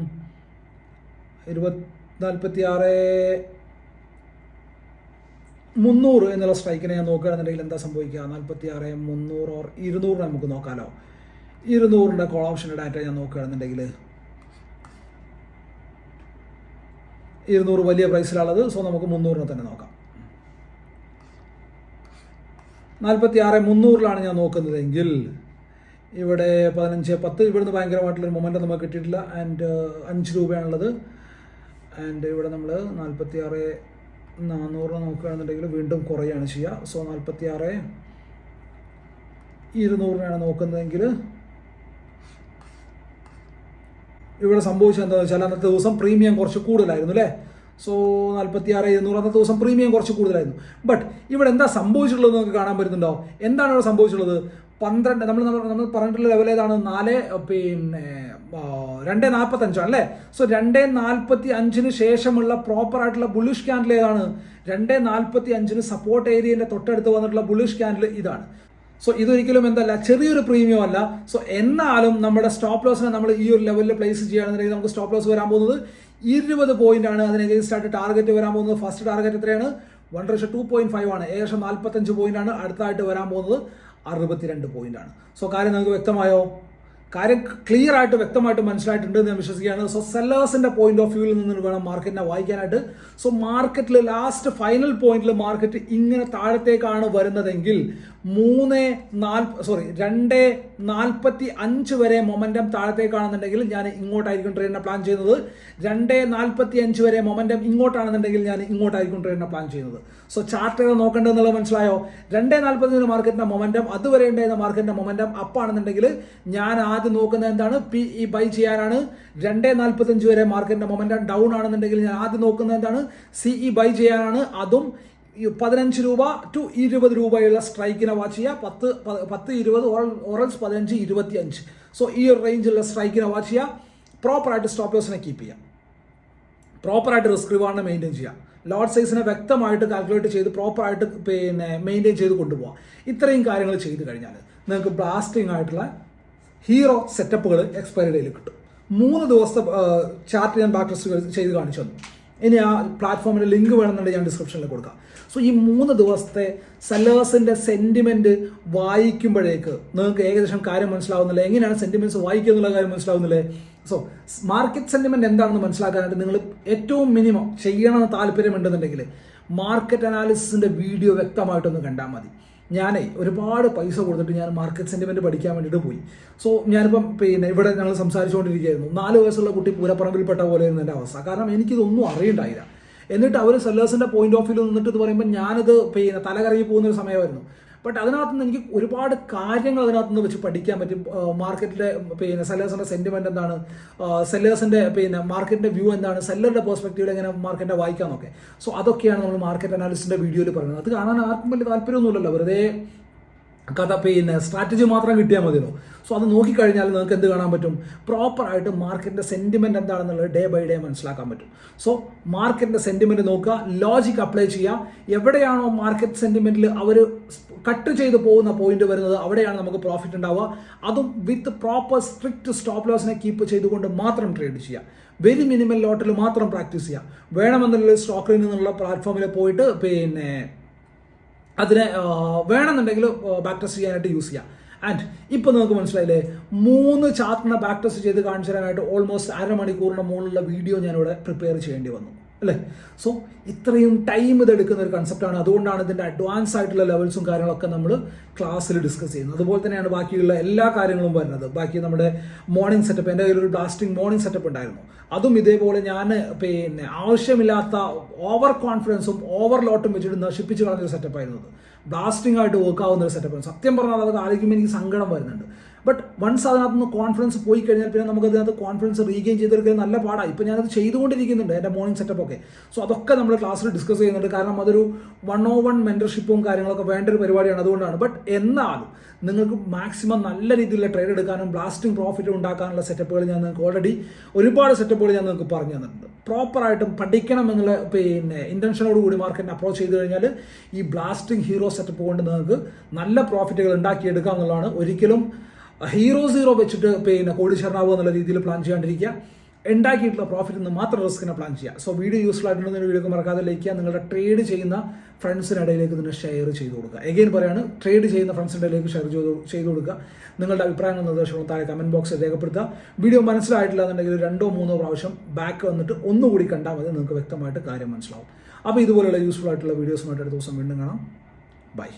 A: 46,300 എന്നുള്ള സ്ട്രൈക്കിനെ ഞാൻ നോക്കുകയാണെന്നുണ്ടെങ്കിൽ എന്താ സംഭവിക്കുക? 46,300 ഓർ 200 നമുക്ക് നോക്കാമല്ലോ. 200 കോൾ ഓപ്ഷൻ്റെ ഡാറ്റ ഞാൻ നോക്കുകയാണെന്നുണ്ടെങ്കിൽ 200 വലിയ പ്രൈസിലുള്ളത്. സോ നമുക്ക് 300 തന്നെ നോക്കാം. 46,300 ഞാൻ നോക്കുന്നതെങ്കിൽ ഇവിടെ 15.10 ഇവിടുന്ന് ഭയങ്കരമായിട്ടുള്ളൊരു മൊമെൻറ്റം നമുക്ക് കിട്ടിയിട്ടില്ല. ആൻഡ് 5 രൂപയാണുള്ളത്. ആൻഡ് ഇവിടെ നമ്മൾ 46,400 നോക്കുകയാണെന്നുണ്ടെങ്കിൽ വീണ്ടും കുറയാണ് ചെയ്യുക. സോ 46,200 നോക്കുന്നതെങ്കിൽ ഇവിടെ സംഭവിച്ചത് എന്താണെന്ന് വെച്ചാൽ അന്നത്തെ ദിവസം പ്രീമിയം കുറച്ച് കൂടുതലായിരുന്നു അല്ലേ. സോ 46,200 അന്നത്തെ ദിവസം പ്രീമിയം കുറച്ച് കൂടുതലായിരുന്നു. ബട്ട് ഇവിടെ എന്താ സംഭവിച്ചിട്ടുള്ളത് നമുക്ക് കാണാൻ പറ്റുന്നുണ്ടോ? എന്താണ് ഇവിടെ സംഭവിച്ചിട്ടുള്ളത്? 12 നമ്മൾ പറഞ്ഞിട്ടുള്ള ലെവൽ ഏതാണ്? 2:45 അല്ലേ. സോ 2:45 ശേഷമുള്ള പ്രോപ്പർ ആയിട്ടുള്ള ബുള്ളിഷ് ക്യാൻഡിൽ ഏതാണ്? 2:45 സപ്പോർട്ട് ഏരിയന്റെ തൊട്ടടുത്ത് വന്നിട്ടുള്ള ബുള്ളിഷ് ക്യാൻഡിൽ ഇതാണ്. സോ ഇതൊരിക്കലും എന്തല്ല, ചെറിയൊരു പ്രീമിയം അല്ല. സോ എന്നാലും നമ്മുടെ സ്റ്റോപ്പ് ലോസിനെ നമ്മൾ ഈ ഒരു ലെവലിൽ പ്ലേസ് ചെയ്യുകയാണെന്നുണ്ടെങ്കിൽ നമുക്ക് സ്റ്റോപ്പ് ലോസ് വരാൻ പോകുന്നത് 20 പോയിന്റ് ആണ്. അതിന് അഗെയിൻസ്റ്റ് ആയിട്ട് ടാർഗറ്റ് വരാൻ പോകുന്നത്, ഫസ്റ്റ് ടാർഗറ്റ് എത്രയാണ്? 1:2.5 ആണ്. ഏകദേശം 45 പോയിന്റ് ആണ്. അടുത്തായിട്ട് വരാൻ പോകുന്നത് 62 പോയിന്റ് ആണ്. സോ കാര്യം നിങ്ങൾക്ക് വ്യക്തമായോ? കാര്യം ക്ലിയർ ആയിട്ട് വ്യക്തമായിട്ട് മനസ്സിലായിട്ടുണ്ട് ഞാൻ വിശ്വസിക്കുകയാണ്. സോ സെല്ലേഴ്സിന്റെ പോയിന്റ് ഓഫ് വ്യൂവിൽ നിന്ന് വേണം മാർക്കറ്റിനെ വായിക്കാനായിട്ട്. സോ മാർക്കറ്റിൽ ലാസ്റ്റ് ഫൈനൽ പോയിന്റിൽ മാർക്കറ്റ് ഇങ്ങനെ താഴത്തേക്കാണ് വരുന്നതെങ്കിൽ 2:45 വരെ മൊമെന്റം താഴത്തേക്കാണെന്നുണ്ടെങ്കിൽ ഞാൻ ഇങ്ങോട്ടായിരിക്കും ട്രേഡിനെ പ്ലാൻ ചെയ്യുന്നത്. 2:45 വരെ മൊമെന്റം ഇങ്ങോട്ടാണെന്നുണ്ടെങ്കിൽ ഞാൻ ഇങ്ങോട്ടായിരിക്കും ട്രേഡിനെ പ്ലാൻ ചെയ്യുന്നത്. സോ ചാർട്ട് നോക്കേണ്ടതെന്നുള്ളത് മനസ്സിലായോ? 2:45 മാർക്കറ്റിന്റെ മൊമെന്റം, അതുവരെ ഉണ്ടായിരുന്ന മാർക്കറ്റിന്റെ മൊമെന്റം അപ്പ് ആണെന്നുണ്ടെങ്കിൽ ഞാൻ ആദ്യം നോക്കുന്നത് എന്താണ്? PE ബൈ ചെയ്യാനാണ്. 2:45 വരെ മാർക്കറ്റിന്റെ മൊമെന്റം ഡൗൺ ആണെന്നുണ്ടെങ്കിൽ ഞാൻ ആദ്യം നോക്കുന്നത് എന്താണ്? CE ബൈ ചെയ്യാനാണ്. അതും 15 രൂപ ടു 20 രൂപയുള്ള സ്ട്രൈക്കിനെ വാച്ച് ചെയ്യുക. 10-20 ഓറൽസ് 15-25. സോ ഈ ഒരു റേഞ്ചിലുള്ള സ്ട്രൈക്കിനെ വാച്ച് ചെയ്യുക. പ്രോപ്പറായിട്ട് സ്റ്റോപ്പ് ലോസിനെ കീപ്പ് ചെയ്യുക. പ്രോപ്പറായിട്ട് റിസ്ക് റിവാർഡിനെ മെയിൻറ്റെയിൻ ചെയ്യുക. ലോട്ട് സൈസിനെ വ്യക്തമായിട്ട് കാൽക്കുലേറ്റ് ചെയ്ത് പ്രോപ്പറായിട്ട് മെയിൻറ്റെയിൻ ചെയ്ത് കൊണ്ടുപോകാം. ഇത്രയും കാര്യങ്ങൾ ചെയ്ത് കഴിഞ്ഞാൽ നിങ്ങൾക്ക് ബ്ലാസ്റ്റിംഗ് ആയിട്ടുള്ള ഹീറോ സെറ്റപ്പുകൾ എക്സ്പയറി ഡേയിൽ കിട്ടും. 3 ദിവസത്തെ ചാർട്ട് ഞാൻ ബാക്ക് ടെസ്റ്റ് ചെയ്ത് കാണിച്ചു തന്നു. ഇനി ആ പ്ലാറ്റ്ഫോമിൻ്റെ ലിങ്ക് വേണമെന്നുണ്ടെങ്കിൽ ഞാൻ ഡിസ്ക്രിപ്ഷനിൽ കൊടുക്കാം. സോ ഈ 3 ദിവസത്തെ സെല്ലേഴ്സിൻ്റെ സെൻറ്റിമെൻറ്റ് വായിക്കുമ്പോഴേക്ക് നിങ്ങൾക്ക് ഏകദേശം കാര്യം മനസ്സിലാവുന്നില്ല. എങ്ങനെയാണ് സെൻറ്റിമെൻറ്റ്സ് വായിക്കുക എന്നുള്ള കാര്യം മനസ്സിലാവുന്നില്ലേ? സോ മാർക്കറ്റ് സെൻറ്റിമെൻറ്റ് എന്താണെന്ന് മനസ്സിലാക്കാനായിട്ട് നിങ്ങൾ ഏറ്റവും മിനിമം ചെയ്യണമെന്ന് താല്പര്യമുണ്ടെന്നുണ്ടെങ്കിൽ മാർക്കറ്റ് അനാലിസിസിൻ്റെ വീഡിയോ വ്യക്തമായിട്ടൊന്ന് കണ്ടാൽ മതി. ഞാനേ ഒരുപാട് പൈസ കൊടുത്തിട്ട് ഞാൻ മാർക്കറ്റ് സെൻറ്റിമെൻറ്റ് പഠിക്കാൻ വേണ്ടിയിട്ട് പോയി. സോ ഞാനിപ്പം ഇവിടെ ഞങ്ങൾ സംസാരിച്ചുകൊണ്ടിരിക്കുകയായിരുന്നു. 4 വയസ്സുള്ള കുട്ടി പൂരപ്പറമ്പിൽപ്പെട്ട പോലെയായിരുന്നു എൻ്റെ അവസ്ഥ. കാരണം എനിക്കിതൊന്നും അറിയണ്ടായില്ല. എന്നിട്ട് അവർ സെല്ലേഴ്സിൻ്റെ പോയിന്റ് ഓഫ് വ്യൂ നിന്നിട്ട് ഇത് പറയുമ്പോൾ ഞാനത് തലകറങ്ങി പോകുന്നൊരു സമയമായിരുന്നു. ബട്ട് അതിനകത്ത് നിന്ന് എനിക്ക് ഒരുപാട് കാര്യങ്ങൾ അതിനകത്ത് നിന്ന് വെച്ച് പഠിക്കാൻ പറ്റും. മാർക്കറ്റിലെ പിന്നെ സെല്ലേഴ്സിൻ്റെ സെൻറ്റിമെൻറ്റ് എന്താണ്, സെല്ലേഴ്സിൻ്റെ പിന്നെ മാർക്കറ്റിൻ്റെ വ്യൂ എന്താണ്, സെല്ലറുടെ പെർസ്പെക്റ്റീവിൽ എങ്ങനെ മാർക്കറ്റിനെ വായിക്കാമെന്നൊക്കെ. സോ അതൊക്കെയാണ് നമ്മൾ മാർക്കറ്റ് അനാലിസിൻ്റെ വീഡിയോയിൽ പറയുന്നത്. അത് കാണാൻ ആർക്കും വലിയ താല്പര്യമൊന്നുമില്ലല്ലോ, വെറുതെ കഥ പിന്നെ സ്ട്രാറ്റജി മാത്രം കിട്ടിയാൽ മതിയല്ലോ. സോ അത് നോക്കിക്കഴിഞ്ഞാൽ നിങ്ങൾക്ക് എന്ത് കാണാൻ പറ്റും, പ്രോപ്പറായിട്ട് മാർക്കറ്റിൻ്റെ സെൻറ്റിമെൻറ്റ് എന്താണെന്നുള്ളത് ഡേ ബൈ ഡേ മനസ്സിലാക്കാൻ പറ്റും. സോ മാർക്കറ്റിൻ്റെ സെൻറ്റിമെൻറ്റ് നോക്കുക, ലോജിക് അപ്ലൈ ചെയ്യുക. എവിടെയാണോ മാർക്കറ്റ് സെൻറ്റിമെൻറ്റിൽ അവർ കട്ട് ചെയ്ത് പോകുന്ന പോയിന്റ് വരുന്നത് അവിടെയാണ് നമുക്ക് പ്രോഫിറ്റ് ഉണ്ടാവുക. അതും വിത്ത് പ്രോപ്പർ സ്ട്രിക്റ്റ് സ്റ്റോപ്പ് ലോസിനെ കീപ്പ് ചെയ്തുകൊണ്ട് മാത്രം ട്രേഡ് ചെയ്യുക. വെരി മിനിമൽ ലോട്ടിൽ മാത്രം പ്രാക്ടീസ് ചെയ്യുക. വേണമെന്നുള്ള സ്റ്റോക്കിൽ നിന്നുള്ള പ്ലാറ്റ്ഫോമിൽ പോയിട്ട് പിന്നെ അതിനെ വേണമെന്നുണ്ടെങ്കിൽ ബാക്ക് ടെസ്റ്റ് ചെയ്യാനായിട്ട് യൂസ് ചെയ്യാം. ആൻഡ് ഇപ്പോൾ നിങ്ങൾക്ക് മനസ്സിലായില്ലേ, 3 ചാർട്ടിനെ ബാക്ക് ടെസ്റ്റ് ചെയ്ത് കാണിച്ചു തരാനായിട്ട് ഓൾമോസ്റ്റ് അരമണിക്കൂറിൻ്റെ മുകളിലുള്ള വീഡിയോ ഞാനിവിടെ പ്രിപ്പയർ ചെയ്യേണ്ടി വന്നു അല്ലേ. സോ ഇത്രയും ടൈം ഇതെടുക്കുന്ന ഒരു കൺസെപ്റ്റാണ്. അതുകൊണ്ടാണ് ഇതിൻ്റെ അഡ്വാൻസ് ആയിട്ടുള്ള ലെവൽസും കാര്യങ്ങളൊക്കെ നമ്മൾ ക്ലാസ്സിൽ ഡിസ്കസ് ചെയ്യുന്നത്. അതുപോലെ തന്നെയാണ് ബാക്കിയുള്ള എല്ലാ കാര്യങ്ങളും വരുന്നത്. ബാക്കി നമ്മുടെ മോർണിംഗ് സെറ്റപ്പ്, എൻ്റെ കയ്യിൽ ഒരു ബ്ലാസ്റ്റിംഗ് മോർണിംഗ് സെറ്റപ്പ് ഉണ്ടായിരുന്നു. അതും ഇതേപോലെ ഞാൻ പിന്നെ ആവശ്യമില്ലാത്ത ഓവർ കോൺഫിഡൻസും ഓവർ ലോട്ടും വെച്ചിട്ട് നശിപ്പിച്ച് കളഞ്ഞൊരു സെറ്റപ്പായിരുന്നത്. ബ്ലാസ്റ്റിംഗ് ആയിട്ട് വർക്ക് ആവുന്ന ഒരു സെറ്റപ്പാണ്. സത്യം പറഞ്ഞാൽ അത് ആലോചിക്കുമ്പോൾ എനിക്ക് സങ്കടം വരുന്നുണ്ട്. ബട്ട് വൺസ് അതിനകത്ത് നിന്ന് കോൺഫിഡൻസ് പോയി കഴിഞ്ഞാൽ പിന്നെ നമുക്ക് അതിനകത്ത് കോൺഫിഡൻസ് റീഗെയിൻ ചെയ്തെടുക്കാൻ നല്ല പാടാണ്. ഇപ്പോൾ ഞാനത് ചെയ്തുകൊണ്ടിരിക്കുന്നുണ്ട്, എൻ്റെ മോർണിംഗ് സെറ്റപ്പൊക്കെ. സോ അതൊക്കെ നമ്മൾ ക്ലാസ്സിൽ ഡിസ്കസ് ചെയ്യുന്നുണ്ട്. കാരണം അതൊരു 101 മെൻറ്റർഷിപ്പും കാര്യങ്ങളൊക്കെ വേണ്ട ഒരു പരിപാടിയാണ്. അതുകൊണ്ടാണ്. ബട്ട് എന്നാലും നിങ്ങൾക്ക് മാക്സിമം നല്ല രീതിയിലുള്ള ട്രേഡ് എടുക്കാനും ബ്ലാസ്റ്റിംഗ് പ്രോഫിറ്റ് ഉണ്ടാക്കാനുള്ള സെറ്റപ്പുകൾ ഞാൻ നിങ്ങൾക്ക് ഓൾറെഡി ഒരുപാട് സെറ്റപ്പുകൾ ഞാൻ നിങ്ങൾക്ക് പറഞ്ഞു തന്നിട്ടുണ്ട്. പ്രോപ്പറായിട്ടും പഠിക്കണം എന്നുള്ള പിന്നെ ഇൻറ്റൻഷനോടുകൂടി മാർക്കറ്റിനെ അപ്രോച്ച് ചെയ്ത് കഴിഞ്ഞാൽ ഈ ബ്ലാസ്റ്റിംഗ് ഹീറോ സെറ്റപ്പ് കൊണ്ട് നിങ്ങൾക്ക് നല്ല പ്രോഫിറ്റുകൾ ഉണ്ടാക്കിയെടുക്കാം എന്നുള്ളതാണ്. ഒരിക്കലും ഹീറോ വെച്ചിട്ട് പിന്നെ കോടീശ്വരനാവുക എന്നുള്ള രീതിയിൽ പ്ലാൻ ചെയ്യാണ്ടിരിക്കുക. ഉണ്ടാക്കിയിട്ടുള്ള പ്രോഫിറ്റ് നിന്ന് മാത്രം റിസ്കിനെ പ്ലാൻ ചെയ്യുക. സോ വീഡിയോ യൂസ്ഫുൾ ആയിട്ടുണ്ടെന്ന് വീഡിയോ മറക്കാതെ ലൈക്ക് ചെയ്യുക. നിങ്ങളുടെ ട്രേഡ് ചെയ്യുന്ന ഫ്രണ്ട്സിനിടയിലേക്ക് ഇതിനെ ഷെയർ ചെയ്ത് കൊടുക്കുക. എഗെയിൻ പറയാണ്, ട്രേഡ് ചെയ്യുന്ന ഫ്രണ്ട്സിൻ്റെ ഇടയിലേക്ക് ഷെയർ ചെയ്ത് കൊടുക്കുക. നിങ്ങളുടെ അഭിപ്രായങ്ങളും നിർദ്ദേശങ്ങളും താഴെ കമൻറ്റ് ബോക്സിൽ രേഖപ്പെടുത്തുക. വീഡിയോ മനസ്സിലായിട്ടില്ല എന്നുണ്ടെങ്കിൽ 2-3 പ്രാവശ്യം ബാക്ക് വന്നിട്ട് ഒന്നുകൂടി കണ്ടാൽ മതി, നിങ്ങൾക്ക് വ്യക്തമായിട്ട് കാര്യം മനസ്സിലാവും. അപ്പോൾ ഇതുപോലെയുള്ള യൂസ്ഫുൾ ആയിട്ടുള്ള വീഡിയോസുമായിട്ട് അടുത്ത ദിവസം വീണ്ടും കാണാം. ബൈ.